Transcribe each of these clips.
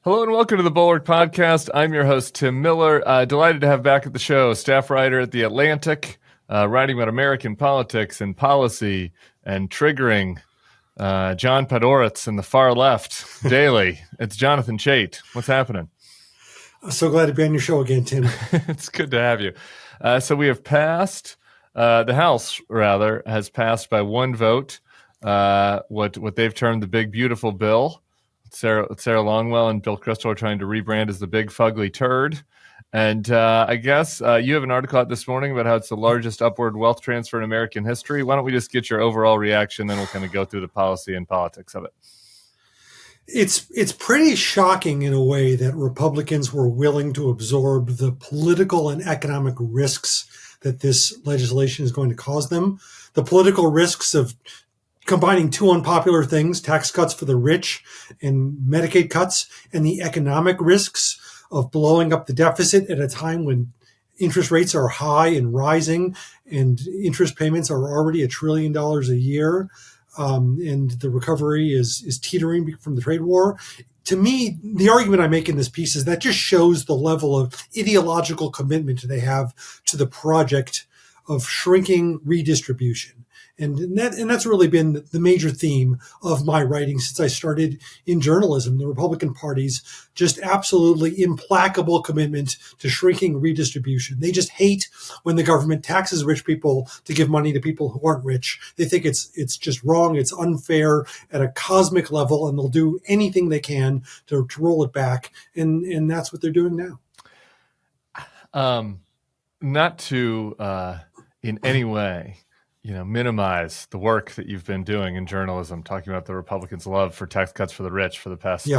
Hello and welcome to the Bulwark Podcast. I'm your host, Tim Miller. Delighted to have back at the show staff writer at The Atlantic, writing about American politics and policy and triggering John Podhoretz and the far left daily. It's Jonathan Chait. What's happening? I'm so glad to be on your show again, Tim. It's good to have you. So we have passed, the House, rather, has passed by one vote what they've termed the Big Beautiful Bill. Sarah Longwell and Bill Kristol are trying to rebrand as the Big Fugly Turd. And I guess you have an article out this morning about how it's the largest upward wealth transfer in American history. Why don't we just get your overall reaction, then we'll kind of go through the policy and politics of it. It's pretty shocking in a way that Republicans were willing to absorb the political and economic risks that this legislation is going to cause them. The political risks of combining two unpopular things, tax cuts for the rich and Medicaid cuts, and the economic risks of blowing up the deficit at a time when interest rates are high and rising and interest payments are already $1 trillion a year, and the recovery is teetering from the trade war. To me, the argument I make in this piece is that just shows the level of ideological commitment they have to the project of shrinking redistribution. And that's really been the major theme of my writing since I started in journalism. The Republican Party's just absolutely implacable commitment to shrinking redistribution. They just hate when the government taxes rich people to give money to people who aren't rich. They think it's just wrong, it's unfair at a cosmic level, and they'll do anything they can to roll it back. And that's what they're doing now. Not to in any way minimize the work that you've been doing in journalism, talking about the Republicans' love for tax cuts for the rich for the past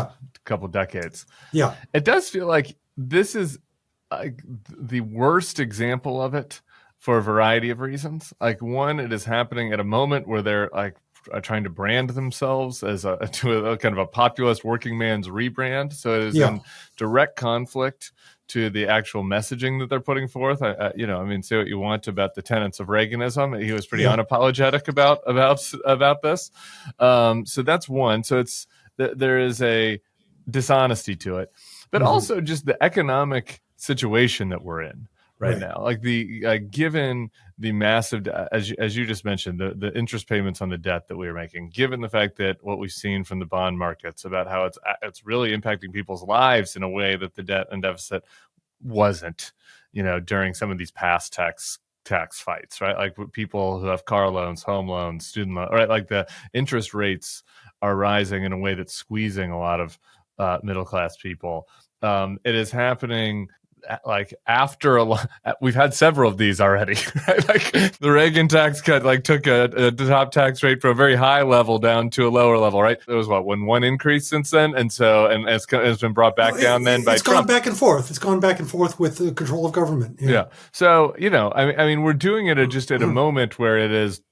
couple decades. Yeah. It does feel like this is the worst example of it for a variety of reasons. Like, one, it is happening at a moment where they're trying to brand themselves as a kind of a populist working man's rebrand. So it is in direct conflict to the actual messaging that they're putting forth. Say what you want about the tenets of Reaganism. He was pretty unapologetic about this. So that's one. So there is a dishonesty to it, but also just the economic situation that we're in right now. Like given the massive, as you just mentioned, the interest payments on the debt that we are making, given the fact that what we've seen from the bond markets about how it's really impacting people's lives in a way that the debt and deficit wasn't, during some of these past tax fights, right? Like people who have car loans, home loans, student loans, right? Like the interest rates are rising in a way that's squeezing a lot of middle-class people. It is happening after we've had several of these already, right? Like the Reagan tax cut, took a top tax rate from a very high level down to a lower level, right? There was one increase since then, and it's been brought back down then by Trump. It's gone back and forth. It's gone back and forth with the control of government. Yeah. So we're doing it just at a moment where it is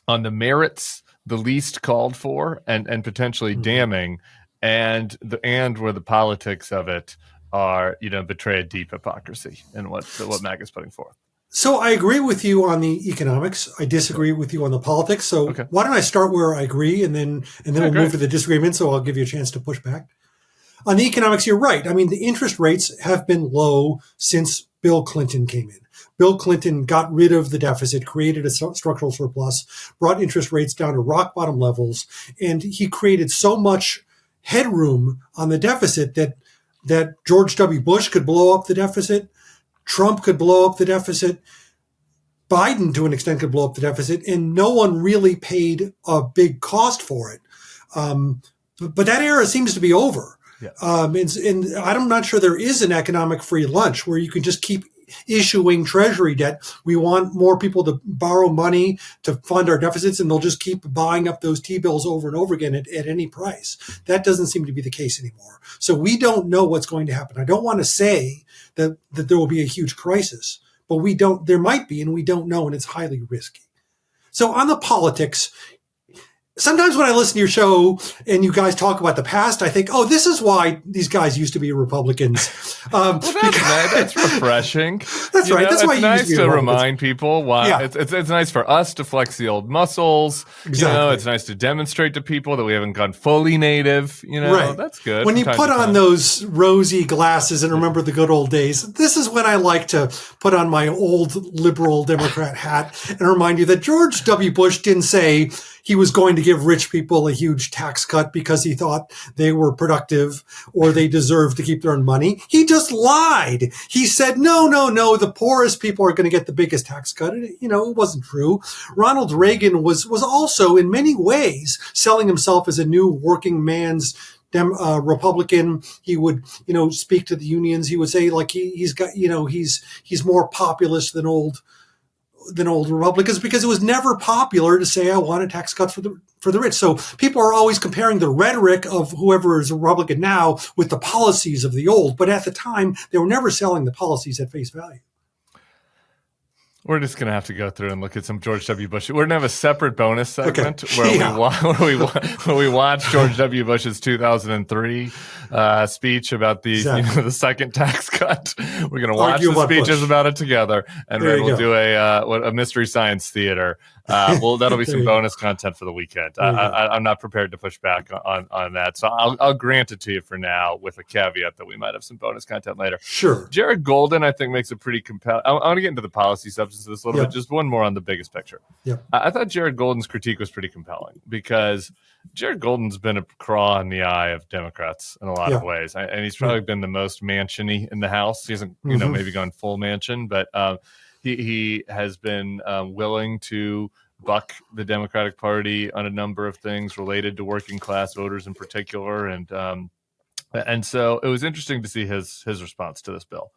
on the merits the least called for and potentially damning, and where the politics of it are, betray a deep hypocrisy in what MAGA is putting forth. So I agree with you on the economics. I disagree with you on the politics. So Why don't I start where I agree, and then we'll move to the disagreement. So I'll give you a chance to push back. On the economics, you're right. I mean, the interest rates have been low since Bill Clinton came in. Bill Clinton got rid of the deficit, created a structural surplus, brought interest rates down to rock bottom levels, and he created so much headroom on the deficit that George W. Bush could blow up the deficit, Trump could blow up the deficit, Biden to an extent could blow up the deficit, and no one really paid a big cost for it. But that era seems to be over. Yeah. And I'm not sure there is an economic free lunch where you can just keep issuing treasury debt. We want more people to borrow money to fund our deficits, and they'll just keep buying up those T-bills over and over again at any price. That doesn't seem to be the case anymore. So we don't know what's going to happen. I don't want to say that there will be a huge crisis, but there might be, and we don't know, and it's highly risky. So on the politics, sometimes when I listen to your show and you guys talk about the past, I think, oh, this is why these guys used to be Republicans. Well, that's refreshing. That's right. That's why it's you nice used to be to Republicans. remind people why. Yeah. It's nice for us to flex the old muscles. Exactly. It's nice to demonstrate to people that we haven't gone fully native. Right. That's good. When you put on those rosy glasses and remember the good old days, this is when I like to put on my old liberal Democrat hat and remind you that George W. Bush didn't say he was going to give rich people a huge tax cut because he thought they were productive or they deserved to keep their own money. He just lied. He said, no, the poorest people are going to get the biggest tax cut. And, it wasn't true. Ronald Reagan was also in many ways selling himself as a new working man's Republican. He would, speak to the unions. He would say like he's got, he's more populist than old Republicans, because it was never popular to say I want a tax cut for the rich. So people are always comparing the rhetoric of whoever is a Republican now with the policies of the old. But at the time, they were never selling the policies at face value. We're just going to have to go through and look at some George W. Bush. We're going to have a separate bonus segment where we watch George W. Bush's 2003 speech about the second tax cut. We're going to watch the speeches about it together, and then we'll do a mystery science theater. That'll be some bonus content for the weekend. I'm not prepared to push back on that, so I'll grant it to you for now, with a caveat that we might have some bonus content later. Sure. Jared Golden, I think, makes a pretty compelling. I want to get into the policy substance of this a little bit. Just one more on the biggest picture. I thought Jared Golden's critique was pretty compelling, because Jared Golden's been a craw in the eye of Democrats in a lot of ways, and he's probably been the most mansion-y in the House. He hasn't, maybe gone full mansion, but he has been willing to buck the Democratic Party on a number of things related to working class voters in particular, and so it was interesting to see his response to this bill.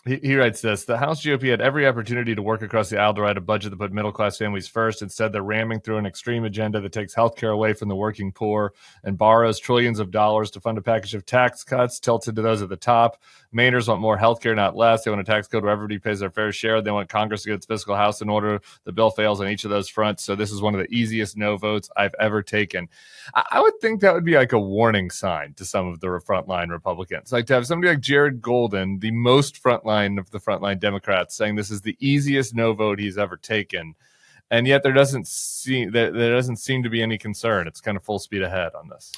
He writes this: the House GOP had every opportunity to work across the aisle to write a budget that put middle-class families first. Instead, they're ramming through an extreme agenda that takes health care away from the working poor and borrows trillions of dollars to fund a package of tax cuts tilted to those at the top. Mainers want more health care, not less. They want a tax code where everybody pays their fair share. They want Congress to get its fiscal house in order. The bill fails on each of those fronts. So this is one of the easiest no votes I've ever taken. I would think that would be like a warning sign to some of the frontline Republicans. Like to have somebody like Jared Golden, the most frontline of the frontline Democrats, saying this is the easiest no vote he's ever taken. And yet there doesn't seem to be any concern. It's kind of full speed ahead on this.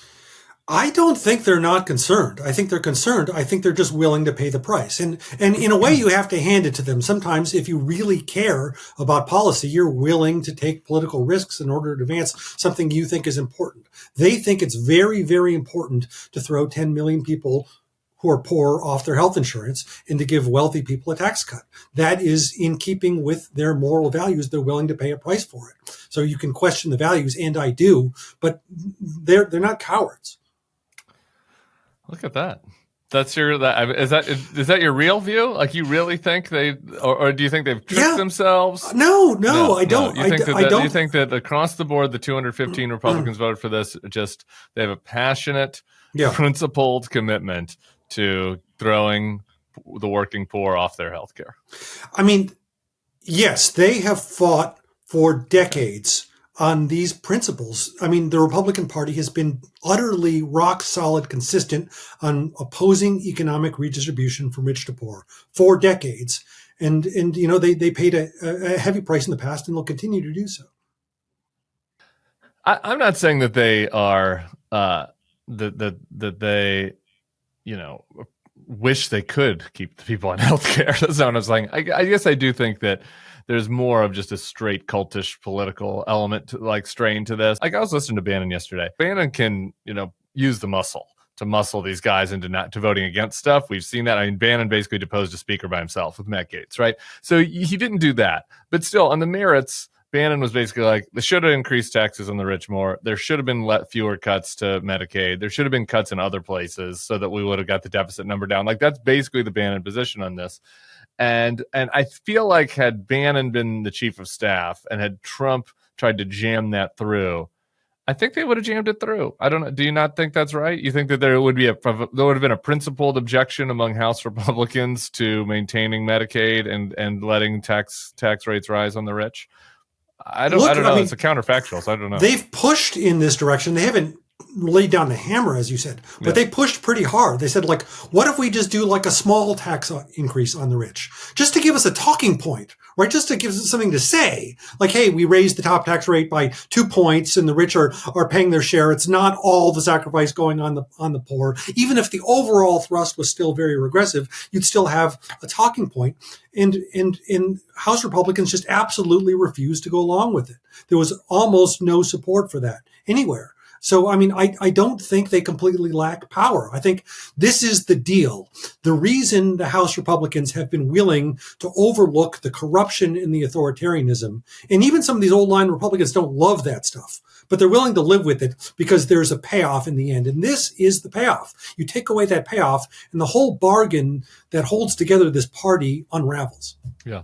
I don't think they're not concerned. I think they're concerned. I think they're just willing to pay the price. And in a way, you have to hand it to them. Sometimes if you really care about policy, you're willing to take political risks in order to advance something you think is important. They think it's very, very important to throw 10 million people who are poor off their health insurance and to give wealthy people a tax cut. That is in keeping with their moral values. They're willing to pay a price for it. So you can question the values, and I do, but they're not cowards. Look at that. Is that your real view? Like, you really think they, or do you think they've tricked themselves? No, I don't. You think that across the board, the 215 Republicans voted for this, they have a passionate, principled commitment to throwing the working poor off their health care? I mean, yes, they have fought for decades on these principles. I mean, the Republican Party has been utterly rock solid, consistent on opposing economic redistribution from rich to poor for decades. And they paid a heavy price in the past, and they'll continue to do so. I'm not saying that they are, that they, wish they could keep the people on health care. That's not what I'm saying. I guess I do think that there's more of just a straight cultish political element to, strain to this. I was listening to Bannon yesterday. Bannon can, use the muscle to muscle these guys into voting against stuff. We've seen that. I mean, Bannon basically deposed a speaker by himself with Matt Gaetz, right? So he didn't do that. But still, on the merits, Bannon was basically like, they should have increased taxes on the rich more. There should have been fewer cuts to Medicaid. There should have been cuts in other places so that we would have got the deficit number down. That's basically the Bannon position on this. And I feel like had Bannon been the chief of staff and had Trump tried to jam that through, I think they would have jammed it through. I don't know. Do you not think that's right? You think that there would have been a principled objection among House Republicans to maintaining Medicaid and letting tax rates rise on the rich? I don't Look, know. I mean, It's a counterfactual, so I don't know. they've pushed in this direction. They haven't laid down the hammer, as you said, but they pushed pretty hard. They said, like, what if we just do like a small tax increase on the rich, just to give us a talking point, right? Just to give us something to say, like, hey, we raised the top tax rate by 2 points, and the rich are paying their share. It's not all the sacrifice going on the poor. Even if the overall thrust was still very regressive, you'd still have a talking point. And House Republicans just absolutely refused to go along with it. There was almost no support for that anywhere. So, I mean, I don't think they completely lack power. I think this is the deal. The reason the House Republicans have been willing to overlook the corruption and the authoritarianism, and even some of these old line Republicans don't love that stuff, but they're willing to live with it because there's a payoff in the end. And this is the payoff. You take away that payoff, and the whole bargain that holds together this party unravels. Yeah.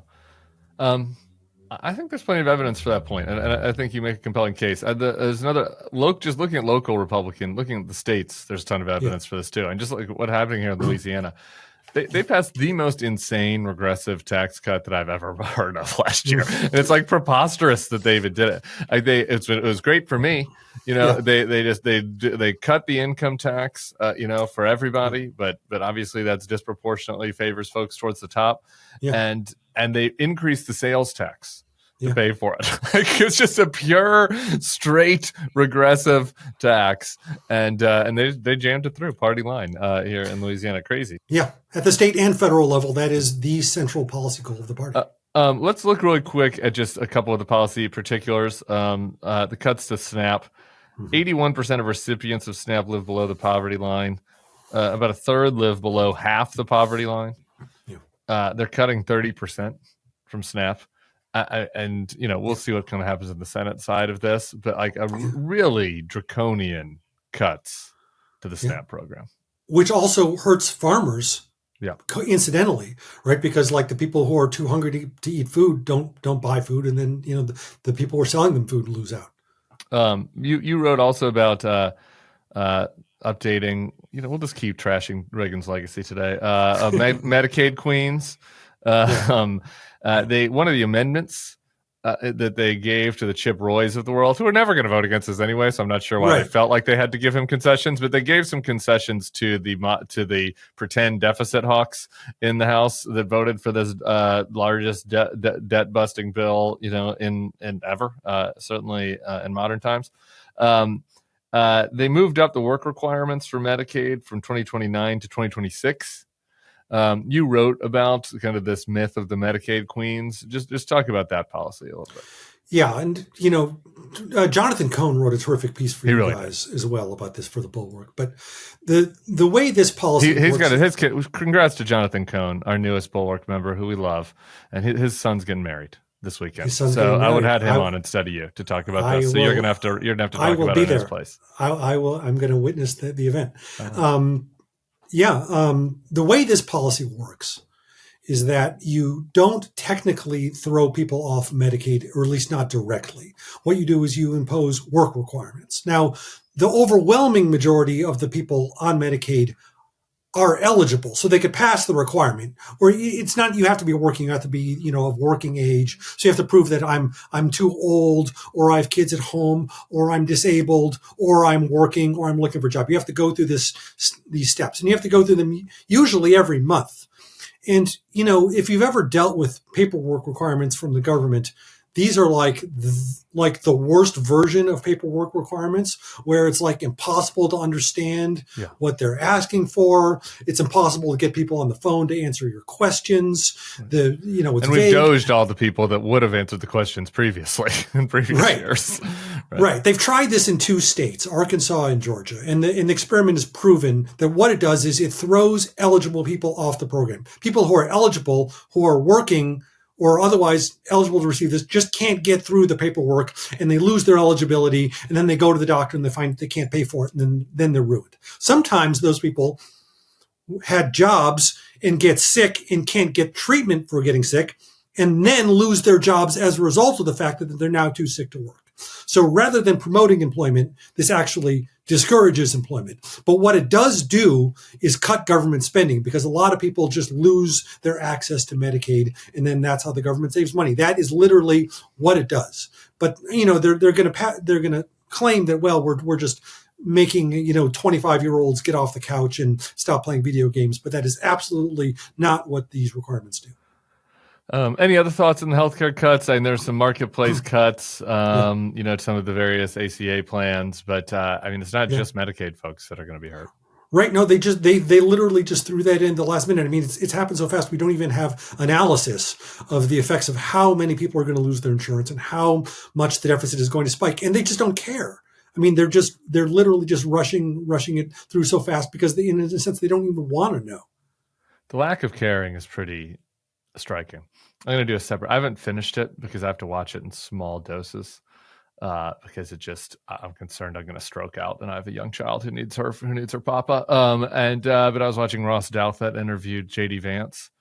I think there's plenty of evidence for that point, and I think you make a compelling case. There's another just looking at local Republican, looking at the states. There's a ton of evidence for this too, and just like what's happening here in Louisiana, they passed the most insane regressive tax cut that I've ever heard of last year, and it's like preposterous that they even did it. Like it was great for me, you know. They cut the income tax, you know, for everybody, but obviously that's disproportionately favors folks towards the top, and they increased the sales tax to pay for it. Like, it's just a pure, straight, regressive tax, and they jammed it through party line here in Louisiana. Crazy. Yeah, at the state and federal level, that is the central policy goal of the party. Let's look really quick at just a couple of the policy particulars. The cuts to SNAP. 81% of recipients of SNAP live below the poverty line. About a third live below half the poverty line. They're cutting 30% from SNAP. And, you know, we'll see what kind of happens in the Senate side of this, but like a really draconian cuts to the SNAP program. Which also hurts farmers, incidentally, right? Because like the people who are too hungry to eat food don't buy food, and then, you know, the people who are selling them food lose out. You wrote also about updating, you know, we'll just keep trashing Reagan's legacy today. Medicaid queens. One of the amendments that they gave to the Chip Roys of the world, who are never going to vote against us anyway, so I'm not sure why they felt like they had to give him concessions, but they gave some concessions to the pretend deficit hawks in the House that voted for this largest debt busting bill, you know, in ever, certainly in modern times. They moved up the work requirements for Medicaid from 2029 to 2026. You wrote about kind of this myth of the Medicaid queens. Just talk about that policy a little bit. Yeah, and you know, Jonathan Cohn wrote a terrific piece for you guys as well about this for the Bulwark. But the way this policy he's got his kid. Congrats to Jonathan Cohn, our newest Bulwark member, who we love, and his son's getting married this weekend. So I would have him on instead of you to talk about this. So you're gonna have to talk about it in his place. I will. I'm going to witness the event. The way this policy works is that you don't technically throw people off Medicaid, or at least not directly. What you do is you impose work requirements. Now, the overwhelming majority of the people on Medicaid are eligible, so they could pass the requirement. Or it's not you have to be working, you have to be, you know, of working age. So you have to prove that I'm too old, or I have kids at home, or I'm disabled, or I'm working, or I'm looking for a job. You have to go through these steps, and you have to go through them usually every month. And, you know, if you've ever dealt with paperwork requirements from the government, these are like the worst version of paperwork requirements, where it's like impossible to understand what they're asking for. It's impossible to get people on the phone to answer your questions. It's and we've doged all the people that would have answered the questions previously in previous years. Right. They've tried this in 2 states, Arkansas and Georgia, and the experiment has proven that what it does is it throws eligible people off the program. People who are eligible, who are working, or otherwise eligible to receive this, just can't get through the paperwork, and they lose their eligibility, and then they go to the doctor and they find they can't pay for it, and then they're ruined. Sometimes those people had jobs and get sick and can't get treatment for getting sick, and then lose their jobs as a result of the fact that they're now too sick to work. So rather than promoting employment, this actually discourages employment. But what it does do is cut government spending, because a lot of people just lose their access to Medicaid, and then that's how the government saves money. That is literally what it does. But they're going to claim that, well, we're just making 25-year-olds get off the couch and stop playing video games. But that is absolutely not what these requirements do. Any other thoughts on the healthcare cuts? And there's some marketplace cuts, some of the various ACA plans, but it's not just Medicaid folks that are going to be hurt. Right. No, they literally just threw that in the last minute. I mean, it's happened so fast. We don't even have analysis of the effects of how many people are going to lose their insurance and how much the deficit is going to spike. And they just don't care. I mean, they're literally just rushing it through so fast because in a sense, they don't even want to know. The lack of caring is pretty striking. I'm going to do a separate. I haven't finished it because I have to watch it in small doses. Because I'm concerned I'm going to stroke out, and I have a young child who needs her papa. But I was watching Ross Douthat interviewed JD Vance,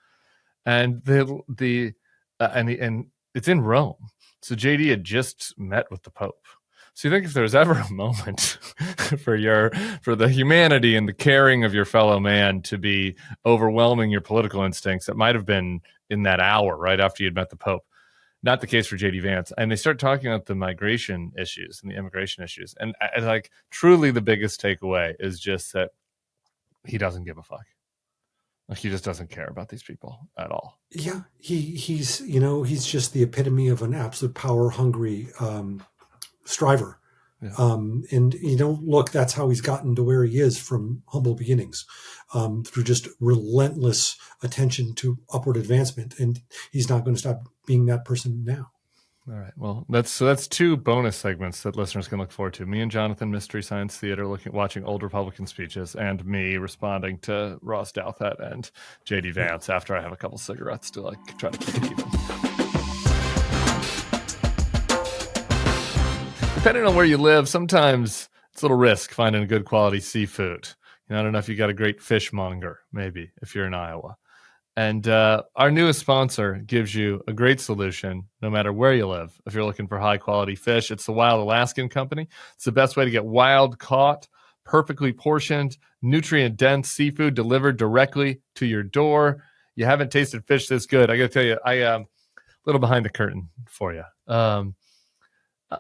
and and it's in Rome. So JD had just met with the Pope. So you think if there's ever a moment for the humanity and the caring of your fellow man to be overwhelming your political instincts, it might have been in that hour right after you'd met the Pope. Not the case for JD Vance. And they start talking about the migration issues and the immigration issues. And truly the biggest takeaway is just that he doesn't give a fuck. He just doesn't care about these people at all. Yeah. He's just the epitome of an absolute power hungry striver. Yeah. And look, that's how he's gotten to where he is from humble beginnings, through just relentless attention to upward advancement. And he's not going to stop being that person now. All right. Well, that's two bonus segments that listeners can look forward to. Me and Jonathan, Mystery Science Theater, watching old Republican speeches, and me responding to Ross Douthat and JD Vance after I have a couple cigarettes to try to keep it even. Depending on where you live, sometimes it's a little risk finding good quality seafood. I don't know if you got a great fishmonger, maybe, if you're in Iowa. And our newest sponsor gives you a great solution no matter where you live. If you're looking for high-quality fish, it's the Wild Alaskan Company. It's the best way to get wild-caught, perfectly portioned, nutrient-dense seafood delivered directly to your door. You haven't tasted fish this good. I got to tell you, a little behind the curtain for you.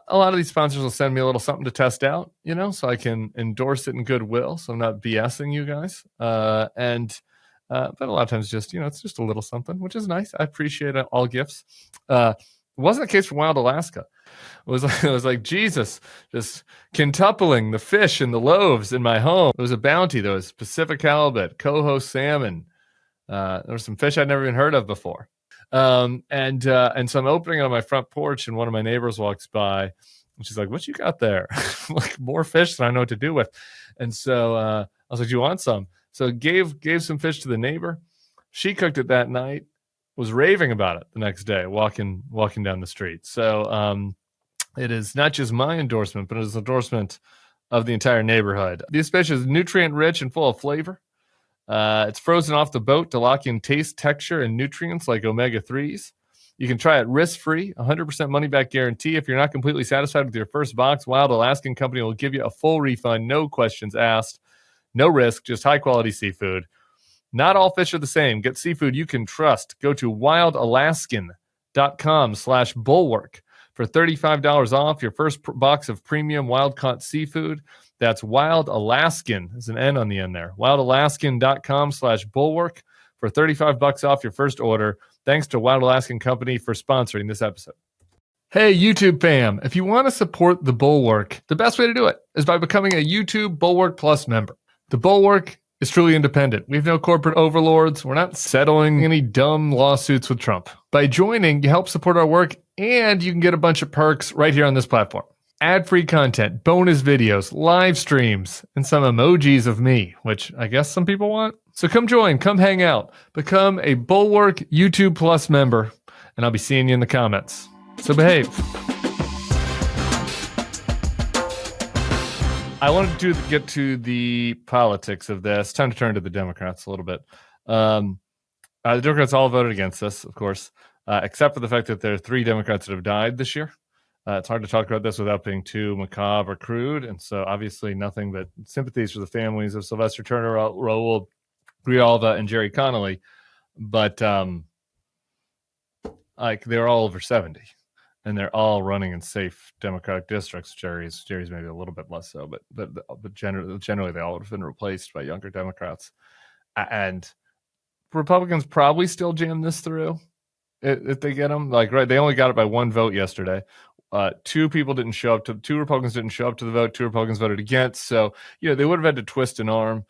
A lot of these sponsors will send me a little something to test out, so I can endorse it in goodwill. So I'm not BSing you guys. But a lot of times it's just a little something, which is nice. I appreciate all gifts. It wasn't the case for Wild Alaska. It was like Jesus just quintupling the fish and the loaves in my home. It was a bounty. There was Pacific halibut, coho salmon. There was some fish I'd never even heard of before. And so I'm opening it on my front porch, and one of my neighbors walks by, and she's like, "What you got there?" More fish than I know what to do with. And so I was like, "Do you want some?" So gave some fish to the neighbor. She cooked it that night, was raving about it the next day, walking down the street. So it is not just my endorsement, but it is an endorsement of the entire neighborhood. This fish is nutrient rich and full of flavor. It's frozen off the boat to lock in taste, texture, and nutrients like omega-3s. You can try it risk-free, 100% money-back guarantee. If you're not completely satisfied with your first box, Wild Alaskan Company will give you a full refund, no questions asked, no risk, just high-quality seafood. Not all fish are the same. Get seafood you can trust. Go to wildalaskan.com/bulwark for $35 off your first box of premium wild-caught seafood. That's Wild Alaskan. There's an N on the end there. wildalaskan.com/bulwark for $35 off your first order. Thanks to Wild Alaskan Company for sponsoring this episode. Hey, YouTube fam. If you want to support the Bulwark, the best way to do it is by becoming a YouTube Bulwark Plus member. The Bulwark is truly independent. We have no corporate overlords. We're not settling any dumb lawsuits with Trump. By joining, you help support our work, and you can get a bunch of perks right here on this platform. Ad-free content, bonus videos, live streams, and some emojis of me, which I guess some people want. So come join, come hang out, become a Bulwark YouTube Plus member, and I'll be seeing you in the comments. So behave. I wanted to get to the politics of this. Time to turn to the Democrats a little bit. The Democrats all voted against this, of course, except for the fact that there are 3 Democrats that have died this year. It's hard to talk about this without being too macabre or crude, and so obviously nothing but sympathies for the families of Sylvester Turner, Raul Grijalva, and Jerry Connolly. But like they're all over 70, and they're all running in safe Democratic districts. Jerry's maybe a little bit less so, but generally they all would have been replaced by younger Democrats. And Republicans probably still jam this through if they get them. Like, right, they only got it by one vote yesterday. Two Republicans didn't show up to the vote. Two Republicans voted against. So, they would have had to twist an arm.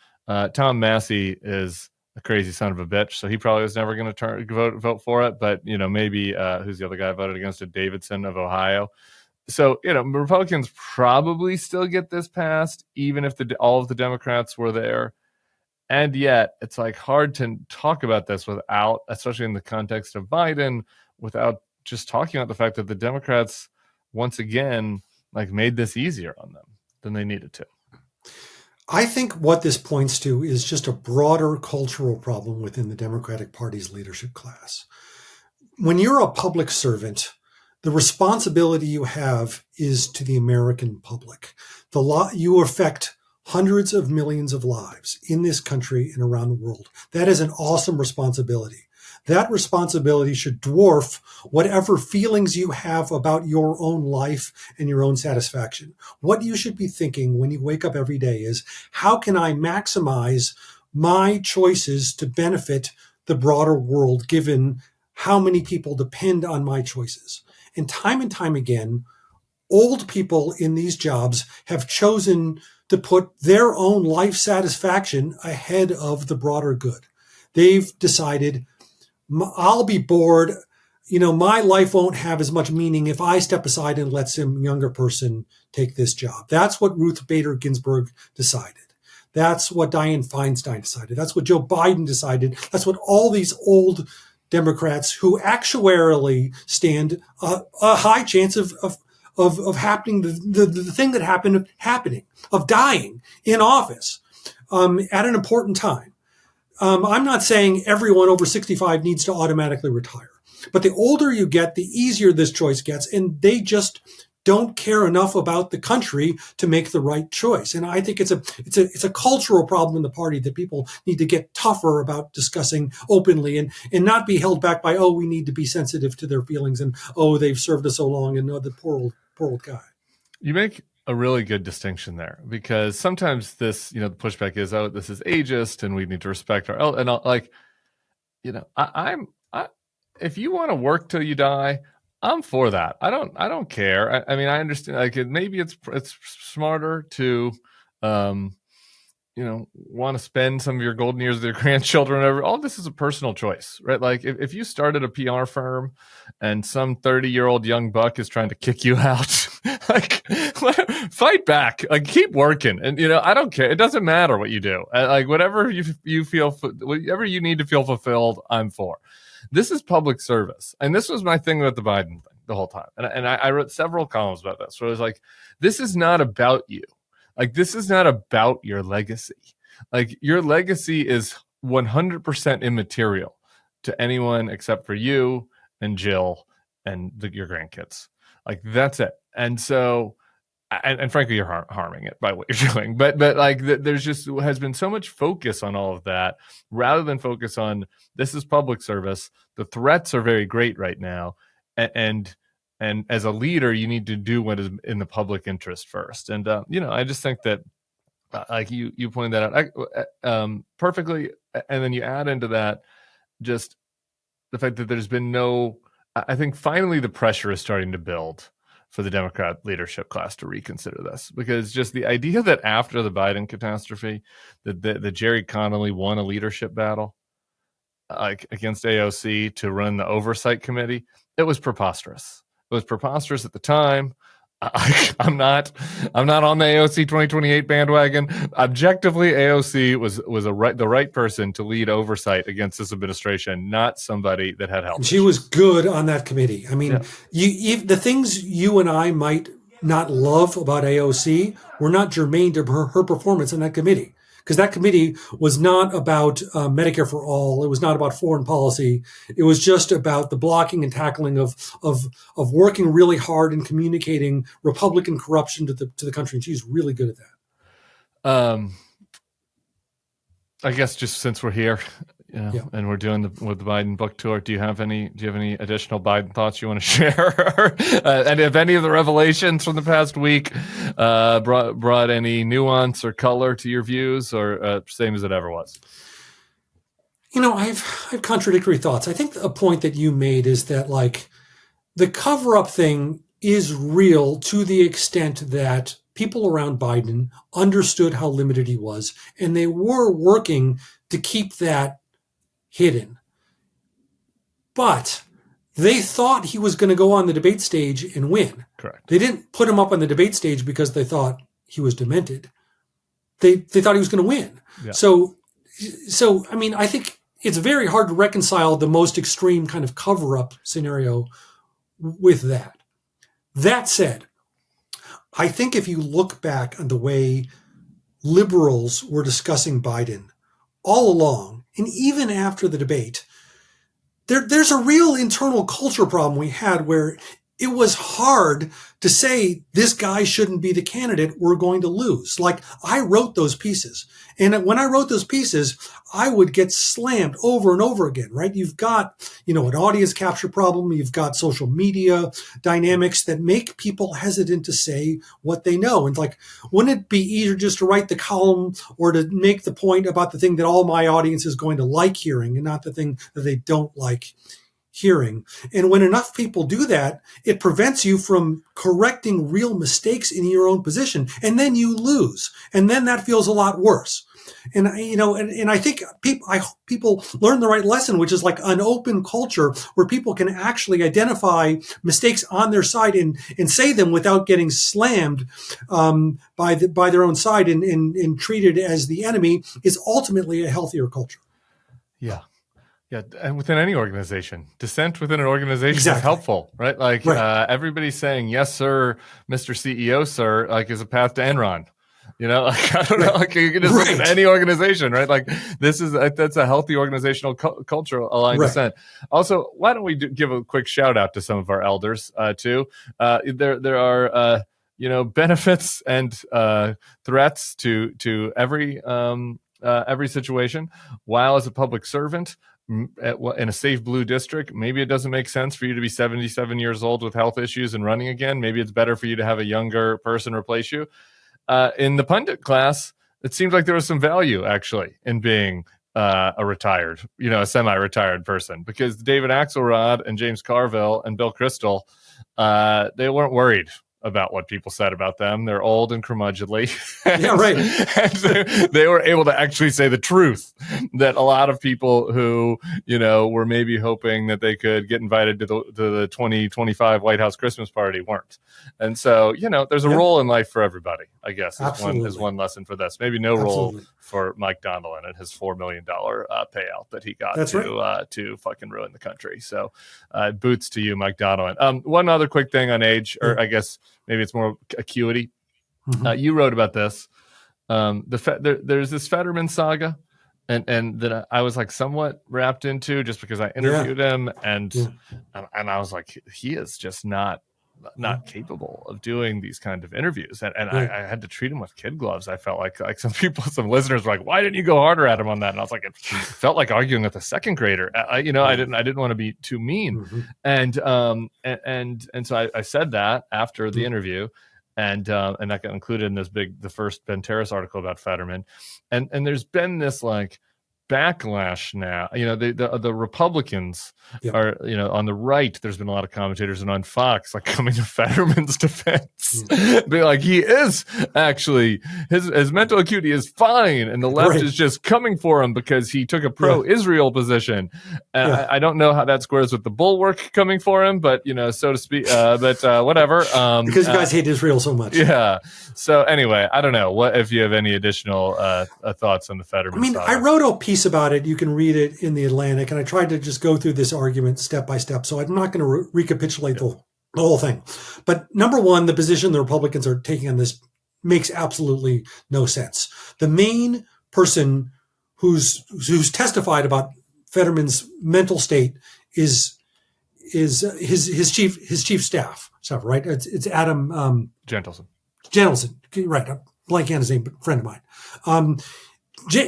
Tom Massey is a crazy son of a bitch, so he probably was never going to vote for it. But, maybe who's the other guy who voted against it? Davidson of Ohio. So, Republicans probably still get this passed, even if all of the Democrats were there. And yet, it's like hard to talk about this without, especially in the context of Biden, without just talking about the fact that the Democrats once again made this easier on them than they needed to. I think what this points to is just a broader cultural problem within the Democratic Party's leadership class. When you're a public servant, the responsibility you have is to the American public. You affect hundreds of millions of lives in this country and around the world. That is an awesome responsibility. That responsibility should dwarf whatever feelings you have about your own life and your own satisfaction. What you should be thinking when you wake up every day is, how can I maximize my choices to benefit the broader world, given how many people depend on my choices? And time again, old people in these jobs have chosen to put their own life satisfaction ahead of the broader good. They've decided, I'll be bored. My life won't have as much meaning if I step aside and let some younger person take this job. That's what Ruth Bader Ginsburg decided. That's what Dianne Feinstein decided. That's what Joe Biden decided. That's what all these old Democrats who actuarially stand a high chance of happening, the thing that happening, of dying in office at an important time. I'm not saying everyone over 65 needs to automatically retire, but the older you get, the easier this choice gets, and they just don't care enough about the country to make the right choice. And I think it's a cultural problem in the party that people need to get tougher about discussing openly and not be held back by, we need to be sensitive to their feelings, and they've served us so long, and the poor old guy. You make a really good distinction there, because sometimes this, the pushback is, this is ageist and we need to respect our if you want to work till you die, I'm for that. I don't care. I mean, I understand. Maybe it's smarter to, want to spend some of your golden years with your grandchildren. All this is a personal choice, right? Like if you started a PR firm and some 30-year-old young buck is trying to kick you out, fight back, keep working. And, I don't care. It doesn't matter what you do. Whatever you feel, whatever you need to feel fulfilled, I'm for. This is public service. And this was my thing about the Biden thing the whole time. And I wrote several columns about this, where it was like, this is not about you. This is not about your legacy. Your legacy is 100% immaterial to anyone except for you and Jill and your grandkids. That's it. And so, and frankly, you're harming it by what you're doing. But there's just has been so much focus on all of that, rather than focus on, this is public service. The threats are very great right now. And as a leader, you need to do what is in the public interest first. And, I just think that, you pointed that out perfectly. And then you add into that just the fact that there's been I think finally the pressure is starting to build for the Democrat leadership class to reconsider this, because just the idea that after the Biden catastrophe, that Jerry Connolly won a leadership battle against AOC to run the oversight committee, it was preposterous. It was preposterous at the time. I'm not on the AOC 2028 bandwagon. Objectively, AOC was the right person to lead oversight against this administration, not somebody that had help. She was good on that committee. I mean, the things you and I might not love about AOC were not germane to her performance in that committee. because that committee was not about Medicare for all. It was not about foreign policy. It was just about the blocking and tackling of working really hard and communicating Republican corruption to the country. And she's really good at that. I guess just since we're here, and we're doing with the Biden book tour, do you have any additional Biden thoughts you want to share? And if any of the revelations from the past week brought any nuance or color to your views, or same as it ever was? I've contradictory thoughts. I think a point that you made is that like the cover-up thing is real to the extent that people around Biden understood how limited he was, and they were working to keep that hidden. But they thought he was going to go on the debate stage and win. Correct. They didn't put him up on the debate stage because they thought he was demented. They thought he was going to win. Yeah. So I mean, I think it's very hard to reconcile the most extreme kind of cover-up scenario with that. That said, I think if you look back on the way liberals were discussing Biden all along, and even after the debate, there's a real internal culture problem we had where it was hard to say this guy shouldn't be the candidate, we're going to lose. Like, I wrote those pieces. And when I wrote those pieces, I would get slammed over and over again, right? You've got, an audience capture problem. You've got social media dynamics that make people hesitant to say what they know. And like, wouldn't it be easier just to write the column or to make the point about the thing that all my audience is going to like hearing and not the thing that they don't like hearing? And when enough people do that, it prevents you from correcting real mistakes in your own position. And then you lose. And then that feels a lot worse. And, I think people learn the right lesson, which is like an open culture where people can actually identify mistakes on their side and say them without getting slammed by their own side and treated as the enemy is ultimately a healthier culture. Yeah. Yeah, and within any organization, dissent within an organization is helpful, right? Like everybody's saying, yes, sir, Mr. CEO, sir, like is a path to Enron. Like, I don't know, like you can just look at any organization, right? Like that's a healthy organizational culture allowing dissent. Also, why don't we give a quick shout out to some of our elders too? There are benefits and threats to every situation. While as a public servant in a safe blue district, maybe it doesn't make sense for you to be 77 years old with health issues and running again. Maybe it's better for you to have a younger person replace you. In the pundit class, it seems like there was some value actually in being a retired, a semi-retired person, because David Axelrod and James Carville and Bill Kristol, they weren't worried about what people said about them. They're old and curmudgeonly. Yeah, right. And they were able to actually say the truth that a lot of people who, were maybe hoping that they could get invited to the 2025 White House Christmas party weren't. And so, there's a role in life for everybody, I guess, is one lesson for this. Maybe no role for Mike Donilon and his $4 million payout that he got to fucking ruin the country. So boots to you, Mike Donilon. One other quick thing on age, or I guess maybe it's more acuity. Mm-hmm. You wrote about this. There's this Fetterman saga, and that I was like somewhat wrapped into just because I interviewed him, and I was like, he is just not capable of doing these kind of interviews, and I had to treat him with kid gloves. I felt like some listeners were like, why didn't you go harder at him on that? And I was like, it felt like arguing with a second grader. I didn't want to be too mean. Mm-hmm. and so I said that after the interview, and that got included in the first Ben Terrace article about Fetterman, and there's been this like backlash now. The Republicans are, on the right, there's been a lot of commentators, and on Fox, like, coming to Fetterman's defense, be like, he is actually, his mental acuity is fine, and the left is just coming for him because he took a pro-Israel position. And I don't know how that squares with the Bulwark coming for him, but so to speak, but whatever. Because you guys hate Israel so much. Yeah. So anyway, I don't know what if you have any additional thoughts on the Fetterman saga. I wrote a piece about it. You can read it in the Atlantic, and I tried to just go through this argument step by step. So I'm not going to recapitulate the whole thing. But number one, the position the Republicans are taking on this makes absolutely no sense. The main person who's testified about Fetterman's mental state is his chief staff, right? It's Adam Gentleson. Right? I'm blanking on his name, but a friend of mine.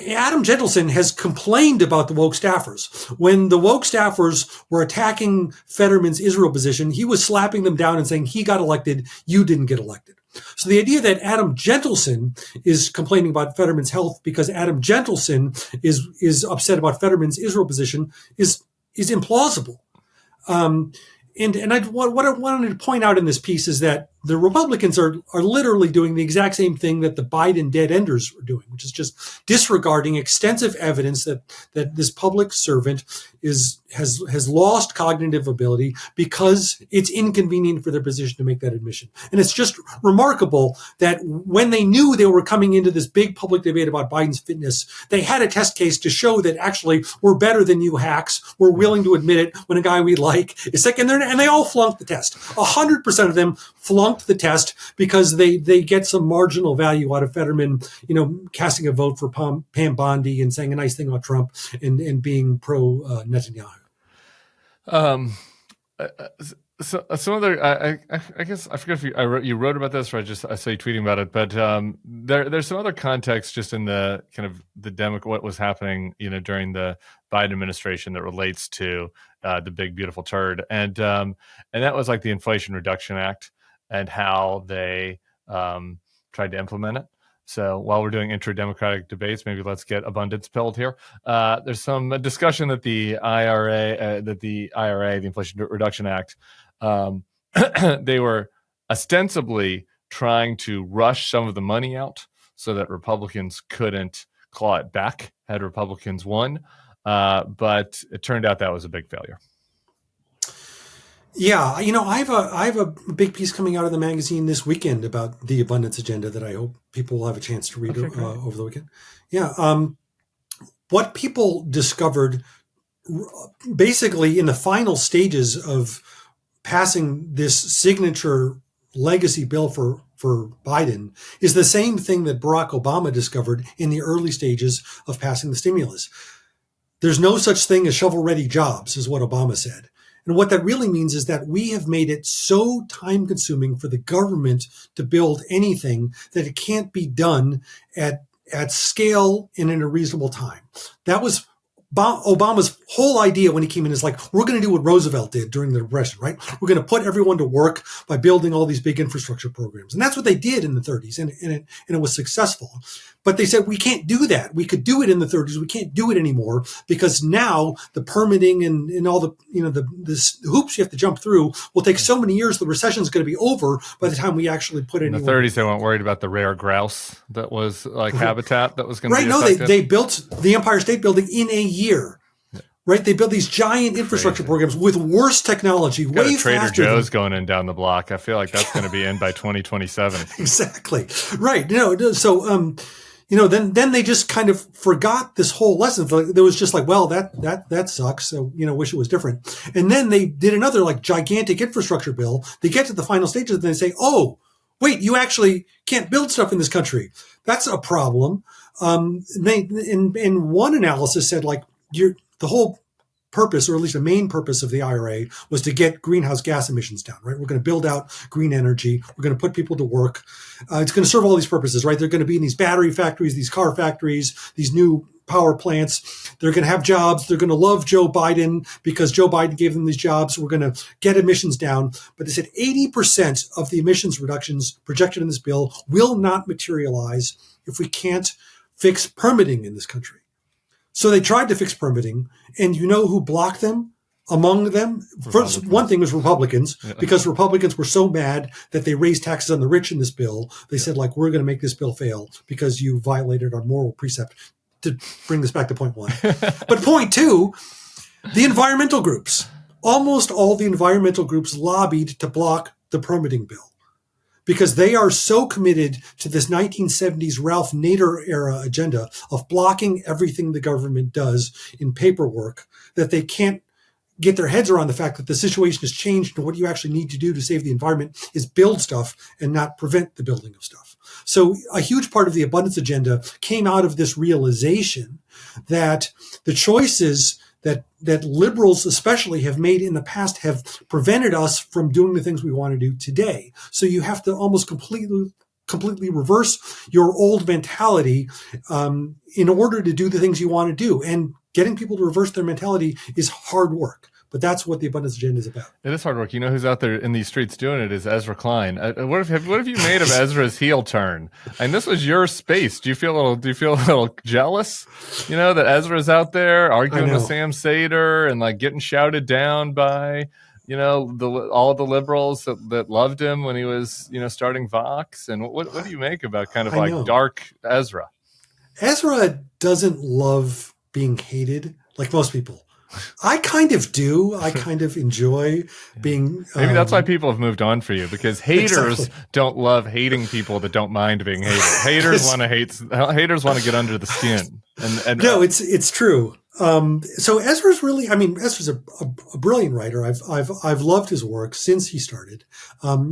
Adam Gentleson has complained about the woke staffers. When the woke staffers were attacking Fetterman's Israel position, he was slapping them down and saying, he got elected, you didn't get elected. So the idea that Adam Gentleson is complaining about Fetterman's health because Adam Gentleson is upset about Fetterman's Israel position is implausible. And what I wanted to point out in this piece is that the Republicans are literally doing the exact same thing that the Biden dead enders were doing, which is just disregarding extensive evidence that this public servant has lost cognitive ability because it's inconvenient for their position to make that admission. And it's just remarkable that when they knew they were coming into this big public debate about Biden's fitness, they had a test case to show that actually we're better than you hacks. We're willing to admit it when a guy we like is sick. And they all flunked the test. 100% of them flunked the test because they get some marginal value out of Fetterman, casting a vote for Pam Bondi and saying a nice thing about Trump and being pro Netanyahu. So some other, I guess I forget if you wrote about this or I saw you tweeting about it, but there's some other context just in the kind of what was happening, during the Biden administration that relates to the big beautiful turd, and that was like the Inflation Reduction Act and how they tried to implement it. So while we're doing intra-democratic debates, maybe let's get abundance pilled here. There's some discussion that the IRA, the Inflation Reduction Act, they were ostensibly trying to rush some of the money out so that Republicans couldn't claw it back had Republicans won. But it turned out that was a big failure. Yeah, I have a big piece coming out of the magazine this weekend about the abundance agenda that I hope people will have a chance to read over the weekend. Yeah, what people discovered basically in the final stages of passing this signature legacy bill for Biden is the same thing that Barack Obama discovered in the early stages of passing the stimulus. There's no such thing as shovel-ready jobs, is what Obama said. And what that really means is that we have made it so time-consuming for the government to build anything that it can't be done at scale and in a reasonable time. That was Obama's whole idea when he came in is like, we're going to do what Roosevelt did during the Depression, right? We're going to put everyone to work by building all these big infrastructure programs. And that's what they did in the 30s, and it was successful. But they said, we can't do that. We could do it in the 30s. We can't do it anymore because now the permitting and all the, the hoops you have to jump through will take so many years. The recession is going to be over by the time we actually put it in the 30s. They weren't worried about the rare grouse that was like habitat that was going to be affected. No, they built the Empire State Building in a year. Right, they built these giant infrastructure programs with worse technology, way faster. Trader Joe's going in down the block. I feel like that's going to be in by 2027. Exactly. Right. So then they just kind of forgot this whole lesson. There was just like, well, that sucks. So wish it was different. And then they did another like gigantic infrastructure bill. They get to the final stages and they say, oh, wait, you actually can't build stuff in this country. That's a problem. And one analysis said like the whole purpose, or at least the main purpose of the IRA, was to get greenhouse gas emissions down, right? We're going to build out green energy. We're going to put people to work. It's going to serve all these purposes, right? They're going to be in these battery factories, these car factories, these new power plants. They're going to have jobs. They're going to love Joe Biden because Joe Biden gave them these jobs. We're going to get emissions down. But they said 80% of the emissions reductions projected in this bill will not materialize if we can't fix permitting in this country. So they tried to fix permitting, and you know who blocked them? Among them, first, one thing was Republicans, because Republicans were so mad that they raised taxes on the rich in this bill. They said, like, we're going to make this bill fail because you violated our moral precept, to bring this back to point one. But point two, the environmental groups. Almost all the environmental groups lobbied to block the permitting bill, because they are so committed to this 1970s Ralph Nader era agenda of blocking everything the government does in paperwork that they can't get their heads around the fact that the situation has changed and what you actually need to do to save the environment is build stuff and not prevent the building of stuff. So a huge part of the abundance agenda came out of this realization that the choices that liberals especially have made in the past have prevented us from doing the things we want to do today. So you have to almost completely reverse your old mentality in order to do the things you want to do. And getting people to reverse their mentality is hard work. But that's what the abundance agenda is about. It is hard work. You know who's out there in these streets doing it is Ezra Klein. What have you made of Ezra's heel turn? And this was your space. Do you feel a little jealous? You know that Ezra's out there arguing with Sam Seder and like getting shouted down by all the liberals that loved him when he was starting Vox. And what do you make about kind of like dark Ezra? Ezra doesn't love being hated like most people. I kind of do. I kind of enjoy being. Maybe that's why people have moved on for you, because haters don't love hating people that don't mind being hated. Haters want to hate. Haters want to get under the skin. And no, it's true. So Ezra's really. I mean, Ezra's a brilliant writer. I've loved his work since he started.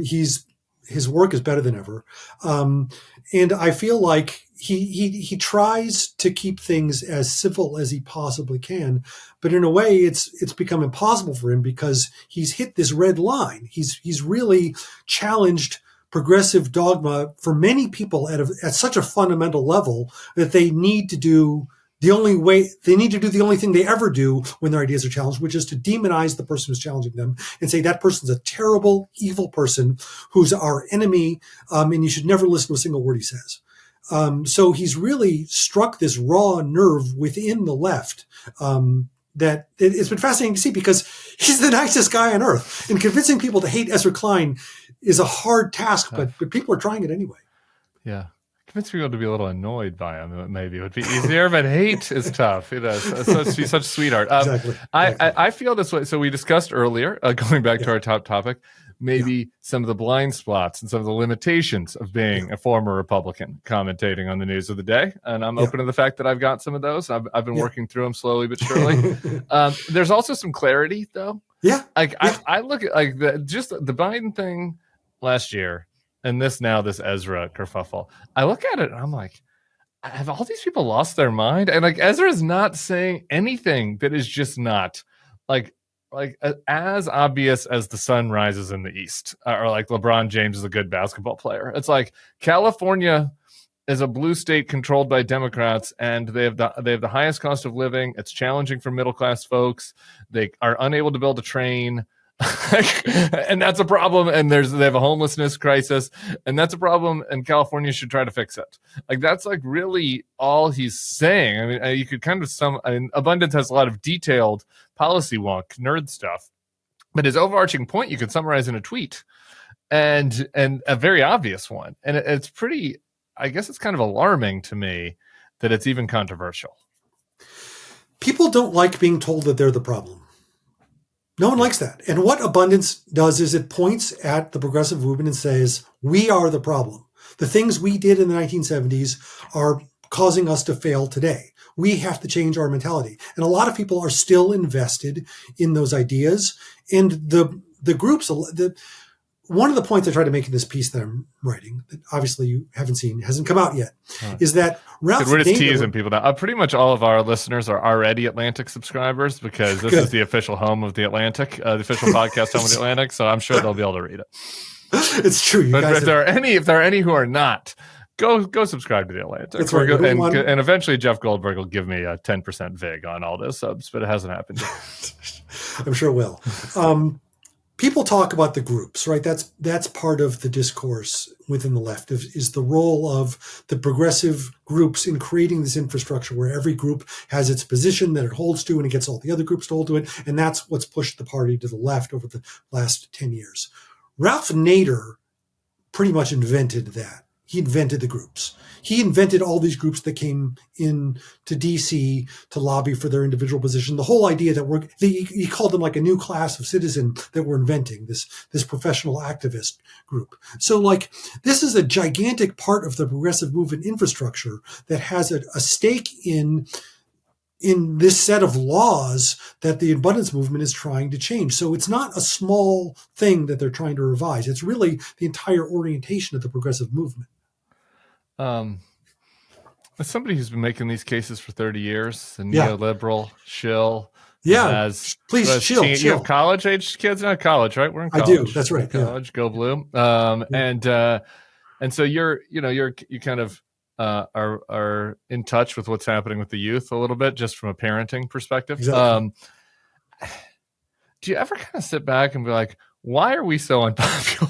His work is better than ever, and I feel like he tries to keep things as civil as he possibly can, but in a way it's become impossible for him because he's hit this red line. He's really challenged progressive dogma for many people at such a fundamental level that they need to do the only thing they ever do when their ideas are challenged, which is to demonize the person who's challenging them and say that person's a terrible, evil person who's our enemy, and you should never listen to a single word he says. So he's really struck this raw nerve within the left that it's been fascinating to see because he's the nicest guy on earth. And convincing people to hate Ezra Klein is a hard task, but people are trying it anyway. Yeah. Convince people to be a little annoyed by him, maybe it would be easier, but hate is tough. She's such a sweetheart. Exactly. I feel this way. So we discussed earlier, going back to our top topic, maybe some of the blind spots and some of the limitations of being a former Republican commentating on the news of the day. And I'm open to the fact that I've got some of those. I've been working through them slowly but surely. There's also some clarity, though. Yeah. I look at the Biden thing last year. And this Ezra kerfuffle, I look at it and I'm like, have all these people lost their mind? And like Ezra is not saying anything that is just not like as obvious as the sun rises in the east, or like LeBron James is a good basketball player. It's like California is a blue state controlled by Democrats, and they have the highest cost of living. It's challenging for middle class folks. They are unable to build a train. And that's a problem, and they have a homelessness crisis, and that's a problem, and California should try to fix it. Like that's like really all he's saying. I mean, you could kind of Abundance has a lot of detailed policy wonk nerd stuff, but his overarching point you could summarize in a tweet, and a very obvious one, and it's pretty. I guess it's kind of alarming to me that it's even controversial. People don't like being told that they're the problem. No one likes that. And what Abundance does is it points at the progressive movement and says, we are the problem. The things we did in the 1970s are causing us to fail today. We have to change our mentality. And a lot of people are still invested in those ideas. And the groups, one of the points I try to make in this piece that I'm writing, that obviously you haven't seen, hasn't come out yet, is that Ralph Nader... We're just teasing people now. Pretty much all of our listeners are already Atlantic subscribers because this is the official home of the Atlantic, the official podcast home of the Atlantic, so I'm sure they'll be able to read it. It's true. But if there are any who are not, go subscribe to the Atlantic. That's right. And eventually Jeff Goldberg will give me a 10% vig on all those subs, but it hasn't happened yet. I'm sure it will. People talk about the groups, right? That's part of the discourse within the left is the role of the progressive groups in creating this infrastructure where every group has its position that it holds to and it gets all the other groups to hold to it. And that's what's pushed the party to the left over the last 10 years. Ralph Nader pretty much invented that. He invented the groups. He invented all these groups that came in to DC to lobby for their individual position. The whole idea that he called them like a new class of citizen that we're inventing, this professional activist group. So like this is a gigantic part of the progressive movement infrastructure that has a stake in in this set of laws that the abundance movement is trying to change. So it's not a small thing that they're trying to revise. It's really the entire orientation of the progressive movement. As somebody who's been making these cases for 30 years, a Yeah. neoliberal shill, Yeah. Please chill. You have college-aged kids? Not college, right? We're in college. I do. That's right. College, yeah. Go blue. And so you kind of are in touch with what's happening with the youth a little bit, just from a parenting perspective. Exactly. Do you ever kind of sit back and be like, why are we so unpopular?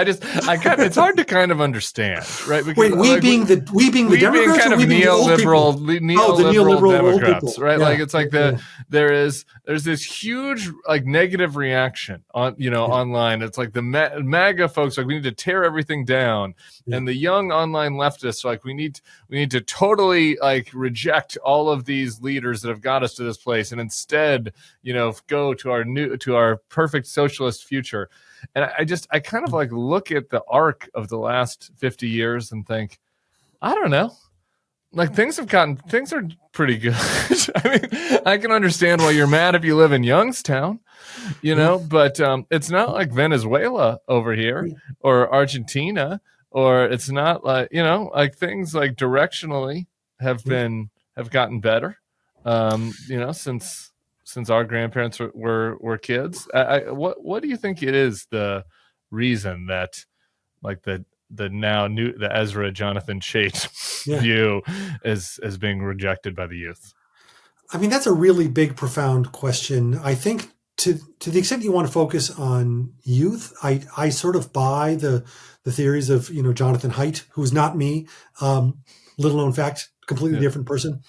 It's hard to kind of understand, right? Because, wait, we being the Democrats, kind of neoliberal Democrats, right? Yeah, like it's like there's this huge like negative reaction on online. It's like the MAGA folks like we need to tear everything down, and the young online leftists are like we need to totally like reject all of these leaders that have got us to this place, and instead go to our perfect socialist future. And I kind of like look at the arc of the last 50 years and think, I don't know, like things are pretty good. I mean, I can understand why you're mad if you live in Youngstown, but it's not like Venezuela over here or Argentina, or it's not like, like things like directionally have gotten better, since our grandparents were kids. What do you think it is the reason that like the Ezra Jonathan Chait view is being rejected by the youth? I mean, that's a really big, profound question. I think to the extent you want to focus on youth, I sort of buy the theories of Jonathan Haidt, who's not me, little known fact, completely different person.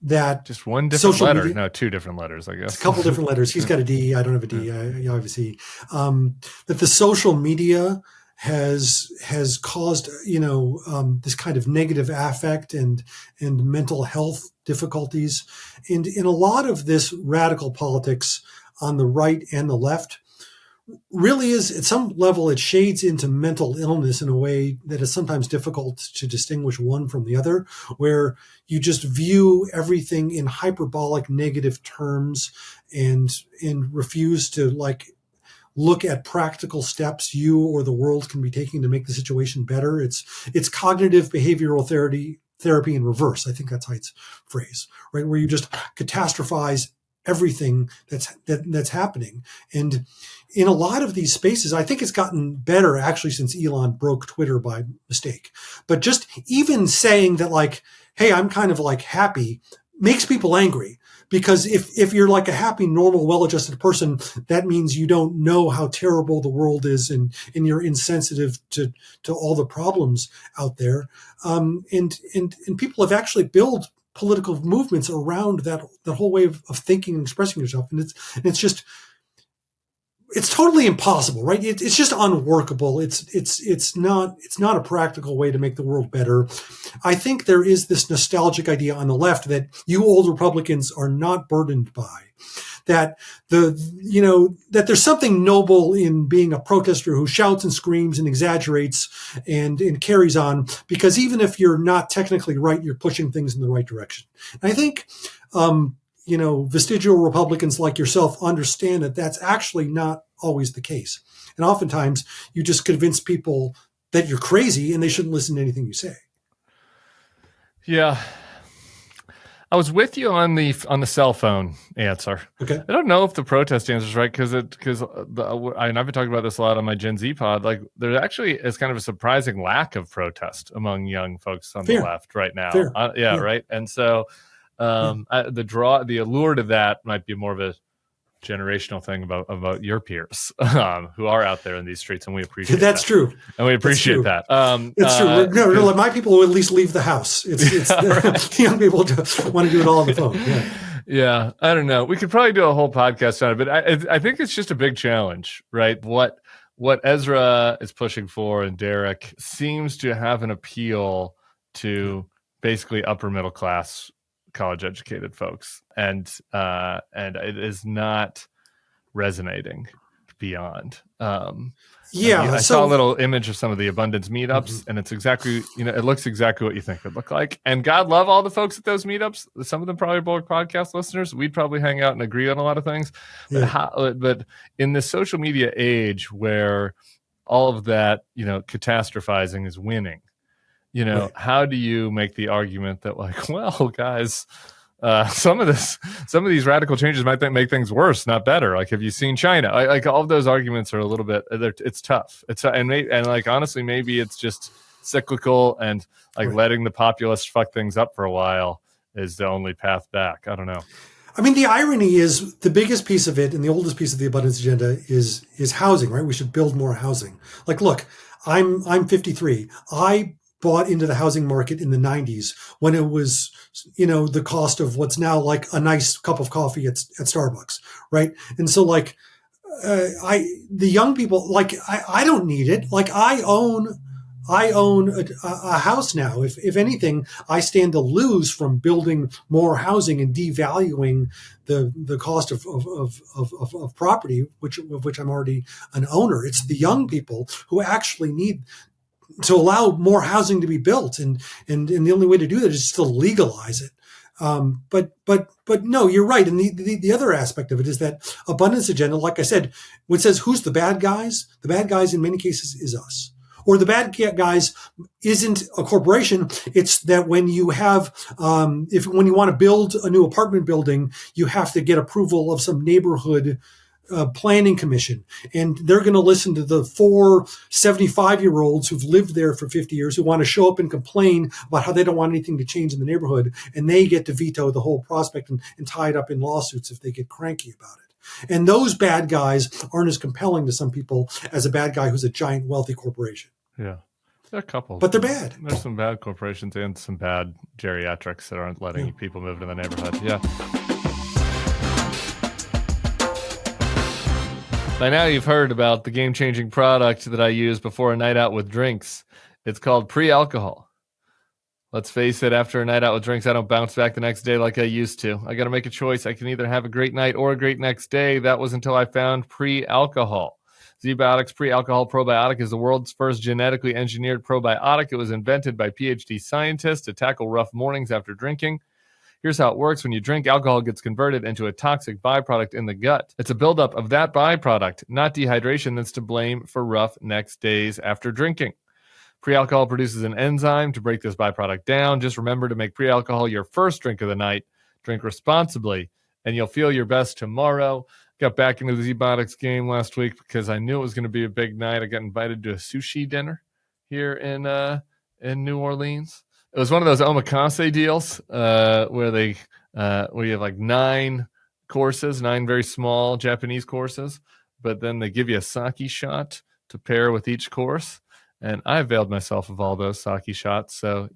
That just one different letter. Media, no, two different letters, I guess. A couple different letters. He's got a D. I don't have a D. I have a C. That the social media has caused this kind of negative affect and mental health difficulties, and in a lot of this radical politics on the right and the left really is, at some level, it shades into mental illness in a way that is sometimes difficult to distinguish one from the other, where you just view everything in hyperbolic negative terms and refuse to look at practical steps you or the world can be taking to make the situation better. It's cognitive behavioral therapy in reverse. I think that's Haidt's phrase, right? Where you just catastrophize everything that's happening. And in a lot of these spaces, I think it's gotten better actually since Elon broke Twitter by mistake. But just even saying that like, hey, I'm kind of like happy makes people angry. Because if you're like a happy, normal, well-adjusted person, that means you don't know how terrible the world is and you're insensitive to all the problems out there. And people have actually built political movements around that whole way of thinking and expressing yourself. And it's totally impossible, right? It's just unworkable. It's not a practical way to make the world better. I think there is this nostalgic idea on the left that you old Republicans are not burdened by, that that there's something noble in being a protester who shouts and screams and exaggerates and carries on, because even if you're not technically right, you're pushing things in the right direction. And I think, vestigial Republicans like yourself understand that that's actually not always the case. And oftentimes you just convince people that you're crazy and they shouldn't listen to anything you say. Yeah. I was with you on the cell phone answer. Okay. I don't know if the protest answer is right because I've been talking about this a lot on my Gen Z pod. Like there actually is kind of a surprising lack of protest among young folks on the left right now. Right. And so the allure to that might be more of a generational thing about your peers who are out there in these streets, and we appreciate that's that. True, and we appreciate that. It's true. No, my people will at least leave the house. It's right. Young people just want to do it all on the phone. Yeah, I don't know. We could probably do a whole podcast on it, but I think it's just a big challenge, right? What Ezra is pushing for and Derek seems to have an appeal to basically upper middle class college educated folks, and it is not resonating. beyond. Yeah. I saw a little image of some of the abundance meetups, and it's exactly, it looks exactly what you think it would look like. And God love all the folks at those meetups. Some of them probably Bulwark podcast listeners. We'd probably hang out and agree on a lot of things. Yeah. But in this social media age where all of that, catastrophizing is winning, Right. how do you make the argument that, like, well, guys, some of these radical changes might make things worse, not better. Like, have you seen China? Like all of those arguments are a little bit. It's tough. And like honestly, maybe it's just cyclical, and like letting the populists fuck things up for a while is the only path back. I don't know. I mean, the irony is the biggest piece of it and the oldest piece of the abundance agenda is housing, right? We should build more housing. Like, look, I'm 53. I bought into the housing market in the 90s when it was, the cost of what's now like a nice cup of coffee at Starbucks, right? And so like, the young people, like, I don't need it. Like, I own a house now. If anything, I stand to lose from building more housing and devaluing the cost of property, of which I'm already an owner. It's the young people who actually need to allow more housing to be built, and the only way to do that is to legalize it. But no, you're right. And the other aspect of it is that abundance agenda, like I said, when it says who's the bad guys in many cases is us. Or the bad guys isn't a corporation. It's that when you have, when you want to build a new apartment building, you have to get approval of some neighborhood planning commission. And they're going to listen to the 4 75-year-olds who've lived there for 50 years who want to show up and complain about how they don't want anything to change in the neighborhood. And they get to veto the whole prospect and tie it up in lawsuits if they get cranky about it. And those bad guys aren't as compelling to some people as a bad guy who's a giant wealthy corporation. Yeah. There are a couple. But they're bad. There's some bad corporations and some bad geriatrics that aren't letting people move to the neighborhood. Yeah. By now you've heard about the game-changing product that I use before a night out with drinks. It's called pre-alcohol. Let's face it, after a night out with drinks, I don't bounce back the next day like I used to. I got to make a choice. I can either have a great night or a great next day. That was until I found pre-alcohol. ZBiotics Pre-Alcohol Probiotic is the world's first genetically engineered probiotic. It was invented by PhD scientists to tackle rough mornings after drinking. Here's how it works. When you drink, alcohol gets converted into a toxic byproduct in the gut. It's a buildup of that byproduct, not dehydration, that's to blame for rough next days after drinking. Pre-alcohol produces an enzyme to break this byproduct down. Just remember to make pre-alcohol your first drink of the night. Drink responsibly, and you'll feel your best tomorrow. Got back into the ZBiotics game last week because I knew it was going to be a big night. I got invited to a sushi dinner here in New Orleans. It was one of those omakase deals where you have like 9 courses, 9 very small Japanese courses, but then they give you a sake shot to pair with each course. And I availed myself of all those sake shots. So,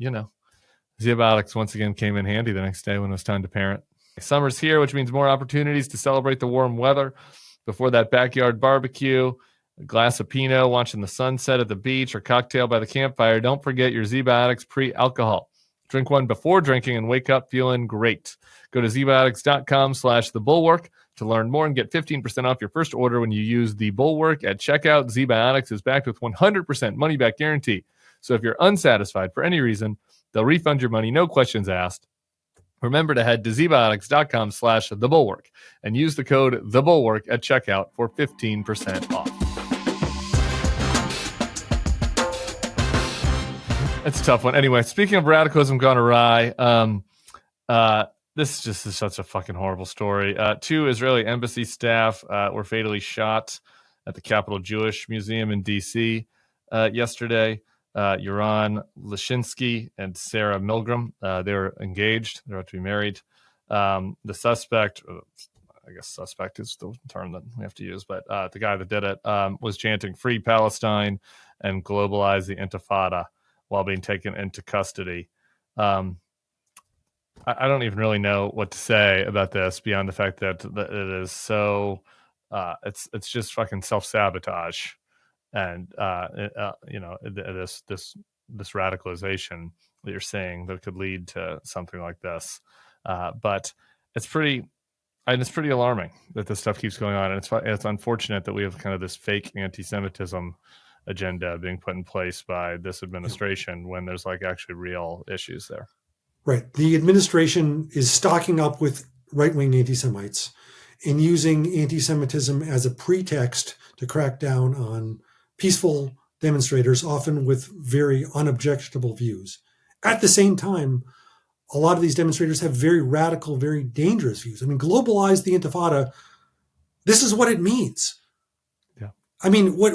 ZBiotics once again came in handy the next day when it was time to parent. Summer's here, which means more opportunities to celebrate the warm weather. Before that backyard barbecue, a glass of Pinot, watching the sunset at the beach, or cocktail by the campfire, don't forget your ZBiotics pre-alcohol. Drink one before drinking and wake up feeling great. Go to zbiotics.com/thebulwark to learn more and get 15% off your first order when you use the Bulwark at checkout. ZBiotics is backed with 100% money-back guarantee. So if you're unsatisfied for any reason, they'll refund your money, no questions asked. Remember to head to zbiotics.com/thebulwark and use the code THEBULWARK at checkout for 15% off. That's a tough one. Anyway, speaking of radicalism gone awry, this just is such a fucking horrible story. 2 Israeli embassy staff were fatally shot at the Capitol Jewish Museum in D.C. Yesterday. Yaron Lashinsky and Sarah Milgram. They were engaged. They're about to be married. The suspect, I guess suspect is the term that we have to use, but the guy that did it was chanting "Free Palestine" and "Globalize the Intifada" while being taken into custody. I don't even really know what to say about this beyond the fact that it is so. It's just fucking self-sabotage. And this radicalization that you're saying that could lead to something like this, but it's pretty And it's pretty alarming that this stuff keeps going on. And it's unfortunate that we have kind of this fake anti-Semitism agenda being put in place by this administration when there's like actually real issues there. Right. The administration is stocking up with right-wing anti-Semites and using anti-Semitism as a pretext to crack down on peaceful demonstrators, often with very unobjectionable views. At the same time, a lot of these demonstrators have very radical, very dangerous views. I mean, globalize the Intifada. This is what it means. Yeah. I mean, what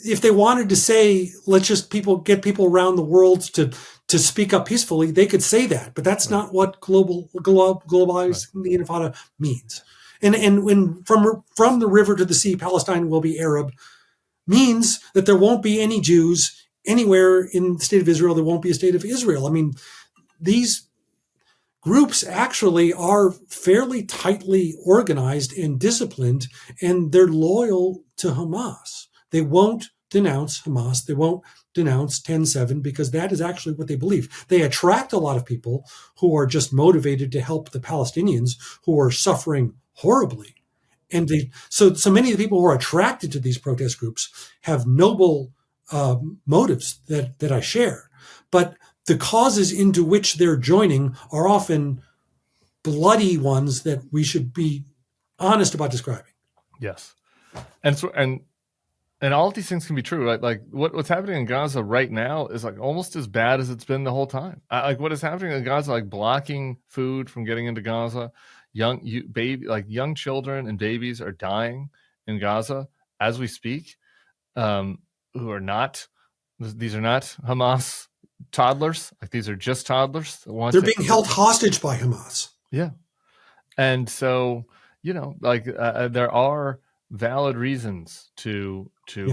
if they wanted to say, let's just get people around the world to speak up peacefully, they could say that, but that's not what globalize the Intifada means. And when from the river to the sea, Palestine will be Arab, means that there won't be any Jews anywhere in the state of Israel. There won't be a state of Israel. I mean, these groups actually are fairly tightly organized and disciplined, and they're loyal to Hamas. They won't denounce Hamas. They won't denounce 10-7 because that is actually what they believe. They attract a lot of people who are just motivated to help the Palestinians who are suffering horribly. And so many of the people who are attracted to these protest groups have noble motives that I share. But the causes into which they're joining are often bloody ones that we should be honest about describing. Yes. And all of these things can be true, right? Like what's happening in Gaza right now is like almost as bad as it's been the whole time. Like what is happening in Gaza, like blocking food from getting into Gaza, young children and babies are dying in Gaza as we speak. These are not Hamas toddlers. Like these are just toddlers. They're being held hostage by Hamas. Yeah. And so, there are valid reasons to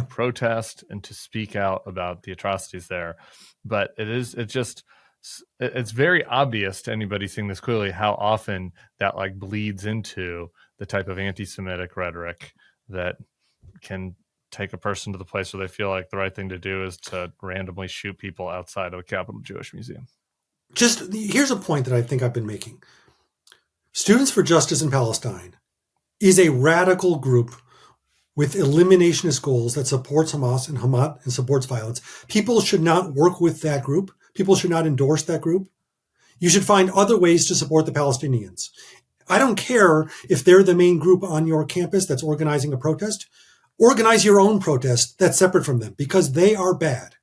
protest and to speak out about the atrocities there. But it's very obvious to anybody seeing this clearly how often that like bleeds into the type of anti-Semitic rhetoric that can take a person to the place where they feel like the right thing to do is to randomly shoot people outside of a Capitol Jewish Museum. Just here's a point that I think I've been making. Students for Justice in Palestine is a radical group with eliminationist goals that supports Hamas and supports violence. People should not work with that group. People should not endorse that group. You should find other ways to support the Palestinians. I don't care if they're the main group on your campus that's organizing a protest. Organize your own protest that's separate from them because they are bad.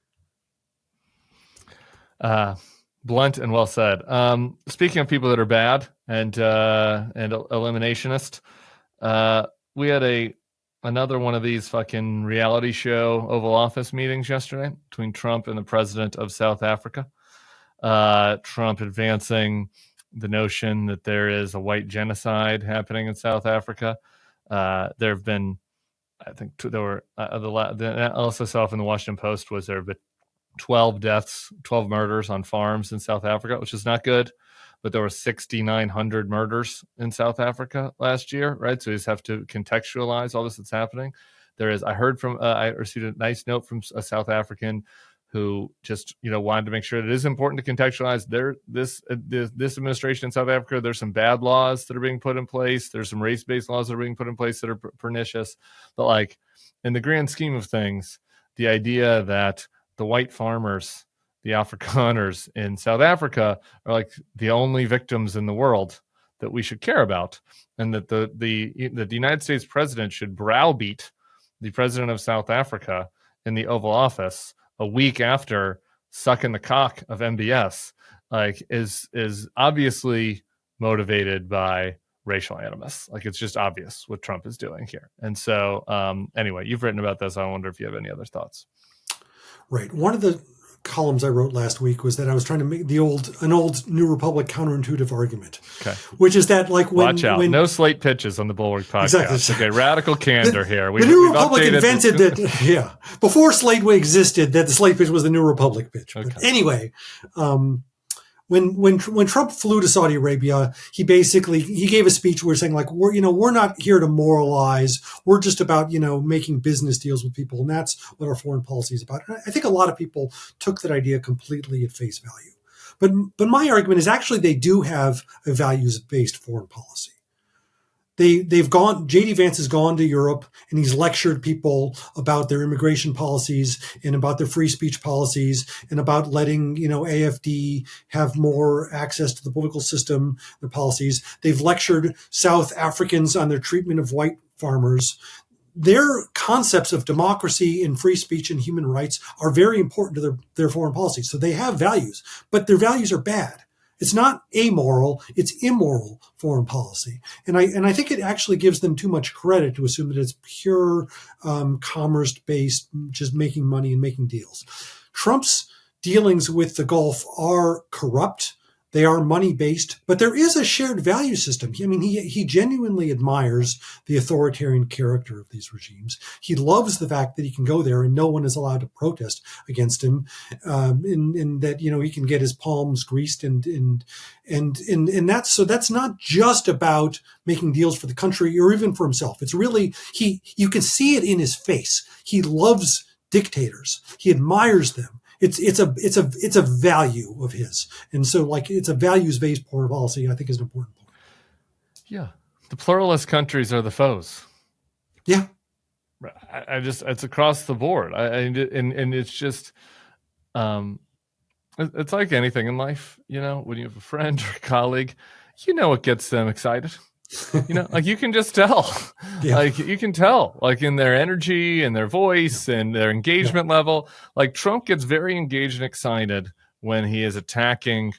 Blunt and well said. Speaking of people that are bad and eliminationist, we had another one of these fucking reality show Oval Office meetings yesterday between Trump and the president of South Africa. Trump advancing the notion that there is a white genocide happening in South Africa. There have been, I think there were the also saw in the Washington Post was there have been 12 deaths, 12 murders on farms in South Africa, which is not good. But there were 6,900 murders in South Africa last year, right? So you just have to contextualize all this that's happening. I received a nice note from a South African who just wanted to make sure that it is important to contextualize this administration in South Africa. There's some bad laws that are being put in place. There's some race-based laws that are being put in place that are pernicious. But like in the grand scheme of things, the idea that the white farmers, the Afrikaners in South Africa, are like the only victims in the world that we should care about, and that the United States president should browbeat the president of South Africa in the Oval Office a week after sucking the cock of MBS, like is obviously motivated by racial animus. Like it's just obvious what Trump is doing here. And so anyway, you've written about this. I wonder if you have any other thoughts. Right. One of the columns I wrote last week was that I was trying to make an old New Republic counterintuitive argument, which is that like watch out, no slate pitches on the Bulwark podcast. Exactly. Okay, radical candor here. The New Republic invented that. Yeah, before slate existed, that the slate pitch was the New Republic pitch. Okay. But anyway, when Trump flew to Saudi Arabia, he gave a speech where saying like we're not here to moralize. We're just about making business deals with people, and that's what our foreign policy is about. And I think a lot of people took that idea completely at face value. But my argument is actually they do have a values-based foreign policy. they've gone. JD Vance has gone to Europe and he's lectured people about their immigration policies and about their free speech policies and about letting AFD have more access to the political system. Their policies. They've lectured South Africans on their treatment of white farmers. Their concepts of democracy and free speech and human rights are very important to their foreign policy. So they have values, but their values are bad. It's not amoral, it's immoral foreign policy. And I think it actually gives them too much credit to assume that it's pure commerce-based, just making money and making deals. Trump's dealings with the Gulf are corrupt. They are money-based, but there is a shared value system. I mean, he genuinely admires the authoritarian character of these regimes. He loves the fact that he can go there and no one is allowed to protest against him, and that he can get his palms greased and that's not just about making deals for the country or even for himself. It's really you can see it in his face. He loves dictators. He admires them. It's a value of his, and so it's a values-based foreign policy. I think is an important point. Yeah, the pluralist countries are the foes. Yeah, it's across the board. And it's just, it's like anything in life. When you have a friend or a colleague, what gets them excited. You can just tell. Yeah. You can tell, in their energy and their voice and their engagement level. Trump gets very engaged and excited when he is attacking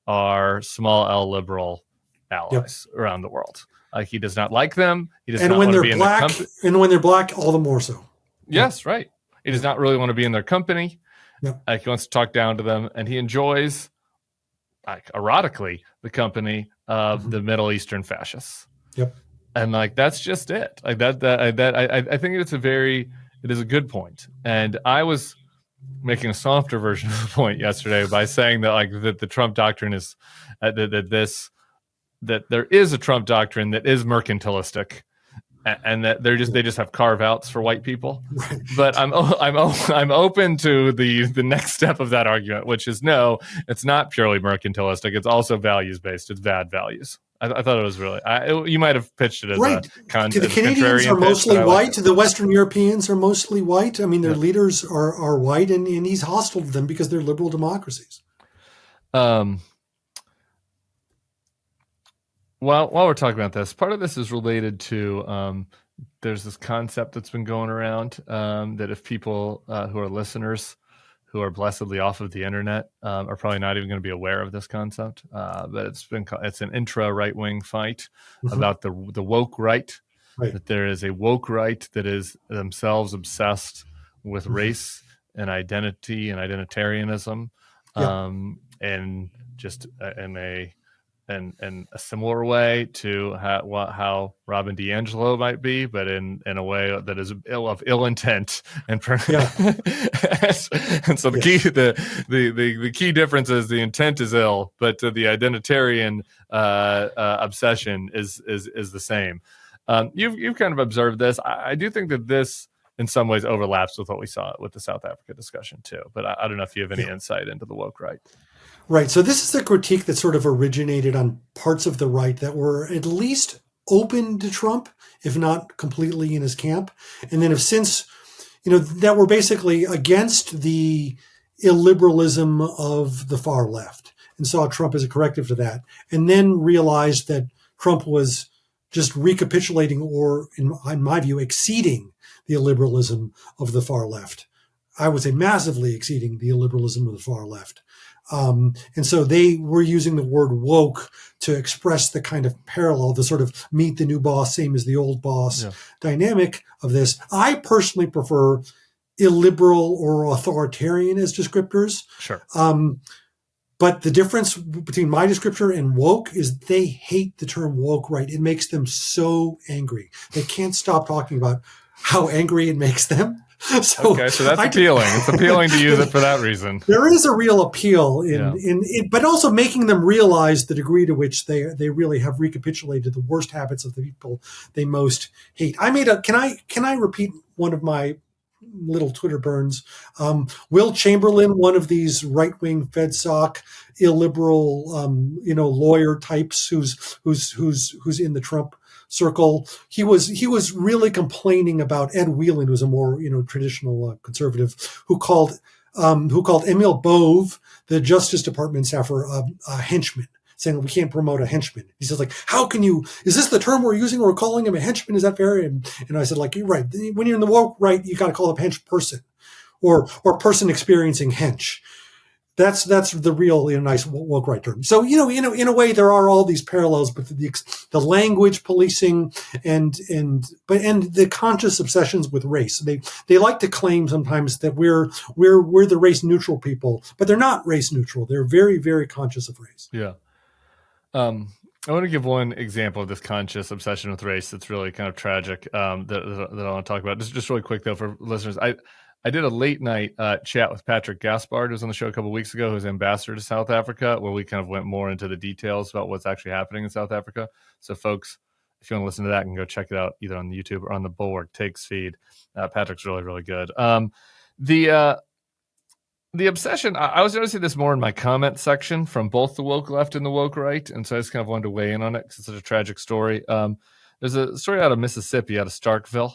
our small L liberal allies around the world. He does not like them. He does not want to be in their company. And when they're black, all the more so. Yes, right. He does not really want to be in their company. He wants to talk down to them, and he enjoys, erotically, the company of the Middle Eastern fascists. Yep. And that's just it. I think it is a good point. And I was making a softer version of the point yesterday by saying that that the Trump doctrine is that there is a Trump doctrine that is mercantilistic, and that they just have carve outs for white people. Right. But I'm open to the next step of that argument, which is no, it's not purely mercantilistic. It's also values based. It's bad values. I thought it was really. You might have pitched it as right. The Canadians are mostly white. The Western Europeans are mostly white. I mean, their leaders are white, and he's hostile to them because they're liberal democracies. While we're talking about this, part of this is related to there's this concept that's been going around that if people who are listeners who are blessedly off of the internet are probably not even going to be aware of this concept, but it's an intra right-wing fight about the woke right, that there is a woke right that is themselves obsessed with race and identity and identitarianism, and just in a similar way to how Robin DiAngelo might be, but in a way that is of ill intent and and so the key difference is the intent is ill, but the identitarian obsession is the same. You've kind of observed this. I do think that this in some ways overlaps with what we saw with the South Africa discussion too, but I don't know if you have any insight into the woke right. Right. So this is a critique that sort of originated on parts of the right that were at least open to Trump, if not completely in his camp, and then have since, that were basically against the illiberalism of the far left and saw Trump as a corrective to that, and then realized that Trump was just recapitulating or, in my view, exceeding the illiberalism of the far left. I would say massively exceeding the illiberalism of the far left. And so they were using the word woke to express the kind of parallel, the sort of meet the new boss, same as the old boss dynamic of this. I personally prefer illiberal or authoritarian as descriptors. Sure. But the difference between my descriptor and woke is they hate the term woke right. It makes them so angry. They can't stop talking about how angry it makes them. So that's appealing. It's appealing to use it for that reason. There is a real appeal in it, but also making them realize the degree to which they really have recapitulated the worst habits of the people they most hate. Can I repeat one of my little Twitter burns. Will Chamberlain, one of these right-wing FedSoc illiberal, lawyer types who's in the Trump circle, he was really complaining about Ed Whelan, who's a more traditional conservative, who called Emil Bove, the Justice Department staffer, a henchman, saying we can't promote a henchman. He says, like, how can you, is this the term we're using? We're calling him a henchman. Is that fair? And I said, like, you're right. When you're in the woke right, you got to call it hench person or person experiencing hench. That's the real nice woke right term. So in a way there are all these parallels, but the language policing and the conscious obsessions with race. They like to claim sometimes that we're the race neutral people, but they're not race neutral. They're very, very conscious of race. Yeah. I want to give one example of this conscious obsession with race that's really kind of tragic, that I want to talk about. Just really quick, though, for listeners. I did a late night chat with Patrick Gaspard, who was on the show a couple of weeks ago, who's ambassador to South Africa, where we kind of went more into the details about what's actually happening in South Africa. So, folks, if you want to listen to that, you can go check it out either on YouTube or on the Bulwark Takes feed. Patrick's really, really good. The obsession, I was noticing this more in my comment section from both the woke left and the woke right, and so I just kind of wanted to weigh in on it because it's such a tragic story. There's a story out of Mississippi, out of Starkville.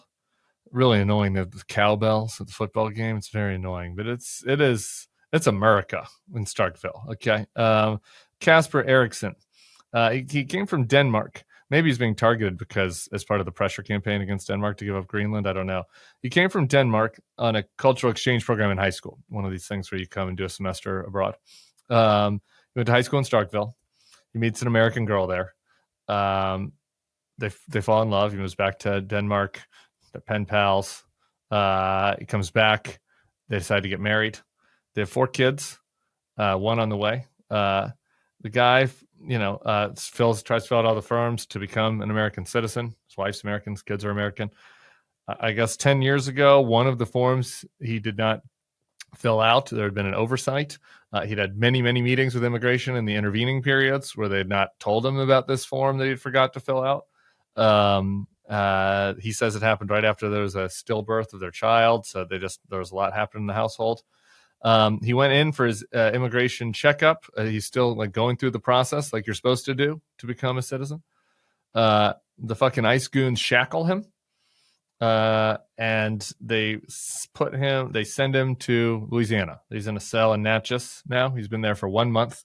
Really annoying, the cowbells at the football game. It's very annoying, but it's America in Starkville. Okay. Casper Eriksson. He came from Denmark. Maybe he's being targeted because as part of the pressure campaign against Denmark to give up Greenland. I don't know. He came from Denmark on a cultural exchange program in high school. One of these things where you come and do a semester abroad. He went to high school in Starkville. He meets an American girl there. They fall in love. He moves back to Denmark. They're pen pals. He comes back. They decide to get married. They have 4 kids, one on the way. The guy, tries to fill out all the forms to become an American citizen. His wife's American, his kids are American. I guess 10 years ago, one of the forms he did not fill out. There had been an oversight. He'd had many, many meetings with immigration in the intervening periods where they had not told him about this form that he forgot to fill out. He says it happened right after there was a stillbirth of their child. So there was a lot happening in the household. He went in for his immigration checkup. He's still going through the process like you're supposed to do to become a citizen. The fucking ICE goons shackle him. And they send him to Louisiana. He's in a cell in Natchez now. He's been there for 1 month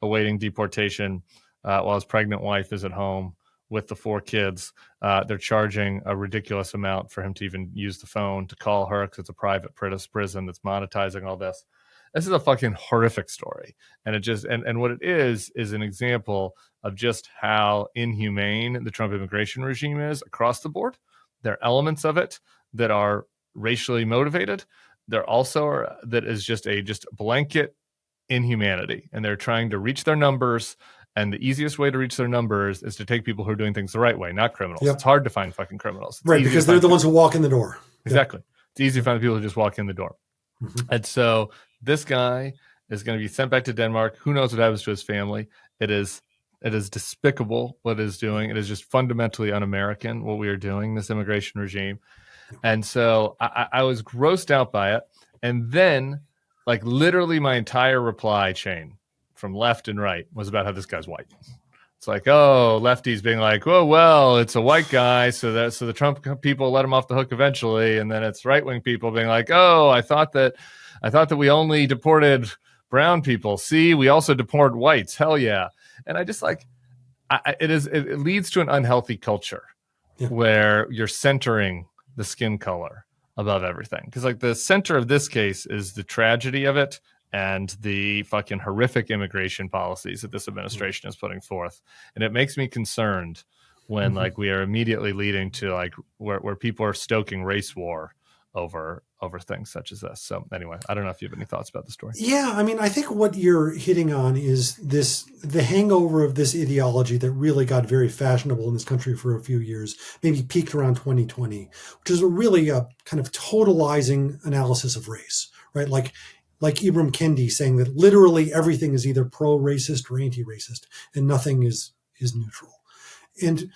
awaiting deportation while his pregnant wife is at home with the 4 kids. They're charging a ridiculous amount for him to even use the phone to call her because it's a private prison that's monetizing all this. This is a fucking horrific story. And and what it is an example of just how inhumane the Trump immigration regime is across the board. There are elements of it that are racially motivated. There also are that is just blanket inhumanity. And they're trying to reach their numbers. And the easiest way to reach their numbers is to take people who are doing things the right way, not criminals. Yep. It's hard to find fucking criminals. Right, because they're the ones who walk in the door. Exactly. Yep. It's easy to find the people who just walk in the door. Mm-hmm. And so this guy is going to be sent back to Denmark. Who knows what happens to his family? It is despicable what it is doing. It is just fundamentally un-American what we are doing, this immigration regime. And so I was grossed out by it. And then, literally my entire reply chain from left and right was about how this guy's white. It's lefties being like, oh, well, it's a white guy, so the Trump people let him off the hook eventually. And then it's right-wing people being like, oh, I thought that we only deported brown people. See, we also deport whites. Hell yeah. And I just it leads to an unhealthy culture where you're centering the skin color above everything. Because the center of this case is the tragedy of it and the fucking horrific immigration policies that this administration is putting forth. And it makes me concerned when we are immediately leading to where people are stoking race war over things such as this. So anyway, I don't know if you have any thoughts about the story. Yeah, I mean, I think what you're hitting on is the hangover of this ideology that really got very fashionable in this country for a few years, maybe peaked around 2020, which is really a kind of totalizing analysis of race, right? Like Ibram Kendi saying that literally everything is either pro-racist or anti-racist and nothing is neutral. And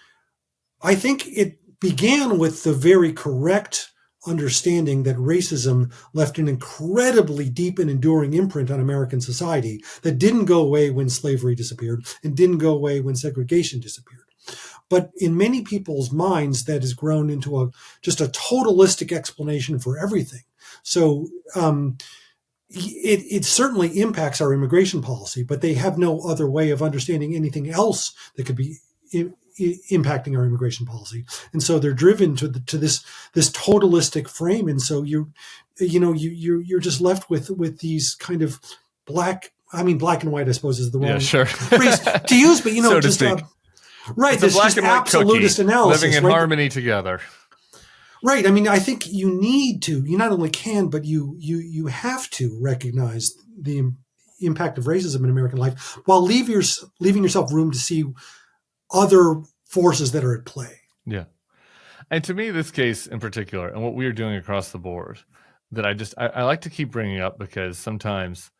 I think it began with the very correct understanding that racism left an incredibly deep and enduring imprint on American society that didn't go away when slavery disappeared and didn't go away when segregation disappeared. But in many people's minds, that has grown into just a totalistic explanation for everything. So it certainly impacts our immigration policy, but they have no other way of understanding anything else that could be impacting our immigration policy, and so they're driven to this totalistic frame, and so you're just left with these kind of black and white, I suppose, is the wrong phrase to use, but so just right, it's this black just and white absolutist cookie, analysis, living in right? harmony together. Right. I mean, I think you not only can, but you have to recognize the impact of racism in American life while leaving yourself room to see other forces that are at play. Yeah. And to me, this case in particular, and what we are doing across the board, that I like to keep bringing up because sometimes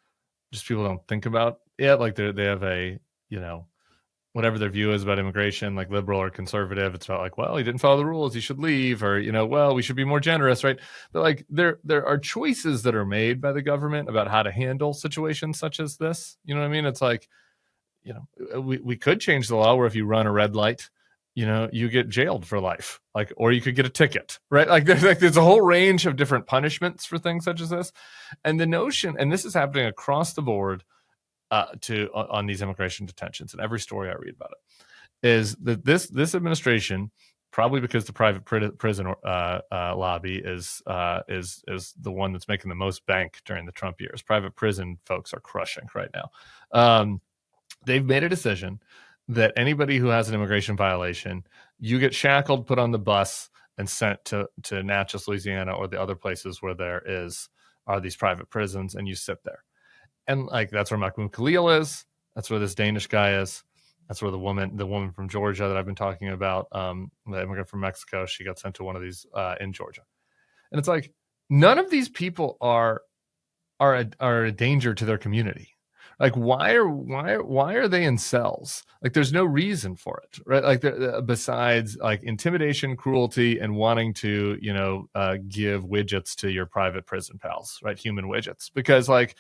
just people don't think about it. Like they have a, whatever their view is about immigration, like liberal or conservative, it's about like, well, he didn't follow the rules, he should leave, or, well, we should be more generous, right? But like there are choices that are made by the government about how to handle situations such as this. You know what I mean? It's like, we could change the law where if you run a red light, you get jailed for life, or you could get a ticket, right? There's a whole range of different punishments for things such as this. And the notion, and this is happening across the board on these immigration detentions, and every story I read about it, is that this administration, probably because the private prison lobby is the one that's making the most bank during the Trump years. Private prison folks are crushing right now. They've made a decision that anybody who has an immigration violation, you get shackled, put on the bus, and sent to Natchez, Louisiana, or the other places where are these private prisons, and you sit there. And that's where Mahmoud Khalil is. That's where this Danish guy is. That's where the woman from Georgia that I've been talking about, the immigrant from Mexico, she got sent to one of these in Georgia. And it's like, none of these people are a danger to their community. Like, why are they in cells? Like, there's no reason for it, right? Like, besides intimidation, cruelty, and wanting to, give widgets to your private prison pals, right? Human widgets, because none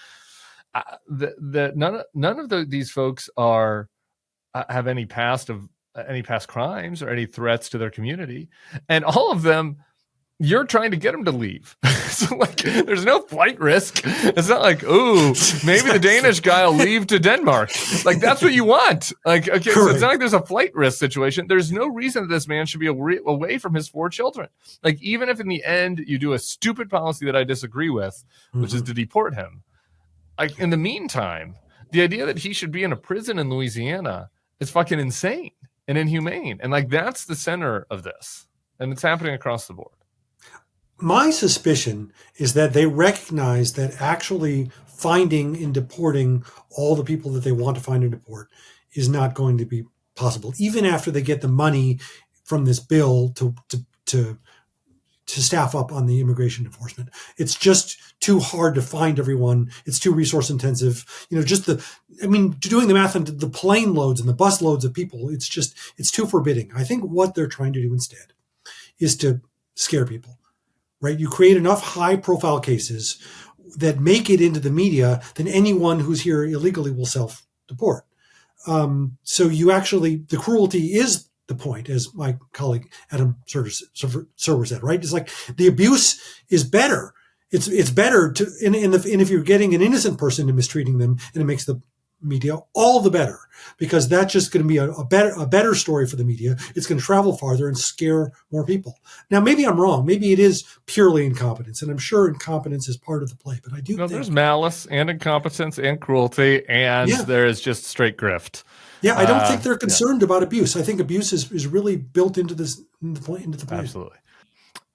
of these folks have any past crimes or any threats to their community, and all of them, you're trying to get them to leave. So there's no flight risk. It's not like, ooh, maybe the Danish guy will leave to Denmark. That's what you want. Okay, so it's not like there's a flight risk situation. There's no reason that this man should be away from his 4 children. Even if in the end you do a stupid policy that I disagree with, which is to deport him. In the meantime, the idea that he should be in a prison in Louisiana is fucking insane and inhumane. And that's the center of this. And it's happening across the board. My suspicion is that they recognize that actually finding and deporting all the people that they want to find and deport is not going to be possible, even after they get the money from this bill to staff up on the immigration enforcement. It's just too hard to find everyone. It's too resource intensive. Doing the math on the plane loads and the bus loads of people, it's too forbidding. I think what they're trying to do instead is to scare people. Right? You create enough high-profile cases that make it into the media, then anyone who's here illegally will self-deport. So the cruelty is the point, as my colleague Adam Serwer said, right? It's like the abuse is better. It's better to, and if you're getting an innocent person and mistreating them, and it makes the media all the better, because that's just going to be a better story for the media. It's going to travel farther and scare more people. Now, maybe I'm wrong. Maybe it is purely incompetence, and I'm sure incompetence is part of the play. But I do think there's malice and incompetence and cruelty, and there is just straight grift. Yeah, I don't think they're concerned about abuse. I think abuse is really built into the play. Absolutely.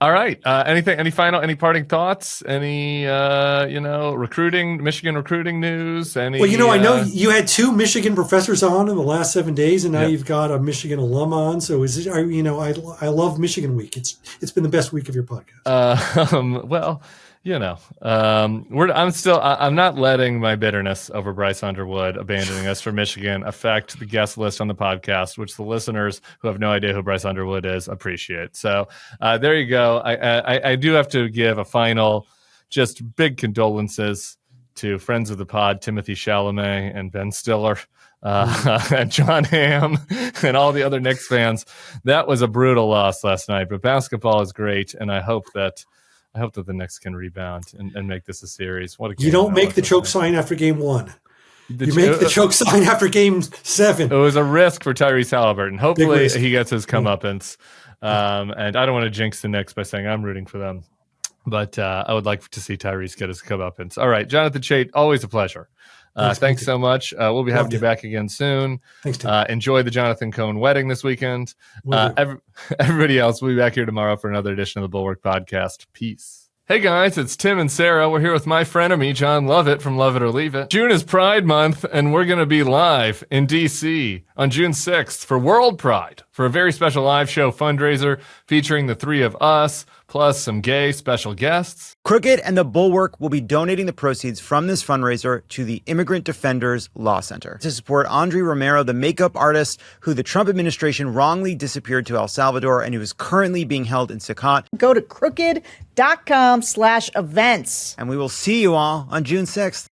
All right. Any parting thoughts? Any, Michigan recruiting news? I know you had 2 Michigan professors on in the last 7 days, and now you've got a Michigan alum on. So I love Michigan Week. It's been the best week of your podcast. I'm not letting my bitterness over Bryce Underwood abandoning us for Michigan affect the guest list on the podcast, which the listeners who have no idea who Bryce Underwood is appreciate. So there you go. I do have to give a final, just big condolences to friends of the pod, Timothy Chalamet and Ben Stiller, and John Hamm and all the other Knicks fans. That was a brutal loss last night, but basketball is great, and I hope that the Knicks can rebound and make this a series. What a game. You don't make the choke sign after game 1. You make the choke sign after game 7. It was a risk for Tyrese Halliburton. Hopefully he gets his comeuppance. And I don't want to jinx the Knicks by saying I'm rooting for them, but I would like to see Tyrese get his comeuppance. All right, Jonathan Chait, always a pleasure. Thanks so much. We'll be having you back again soon. Thanks, Tim. Enjoy the Jonathan Cohn wedding this weekend. Everybody else, we'll be back here tomorrow for another edition of the Bulwark Podcast. Peace. Hey guys, it's Tim and Sarah. We're here with my frenemy, John Lovett from Love It or Leave It. June is Pride Month, and we're going to be live in D.C. on June 6th for World Pride for a very special live show fundraiser featuring the three of us, plus some gay special guests. Crooked and the Bulwark will be donating the proceeds from this fundraiser to the Immigrant Defenders Law Center to support Andre Romero, the makeup artist who the Trump administration wrongly disappeared to El Salvador and who is currently being held in Sakat. Go to crooked.com/events. And we will see you all on June 6th.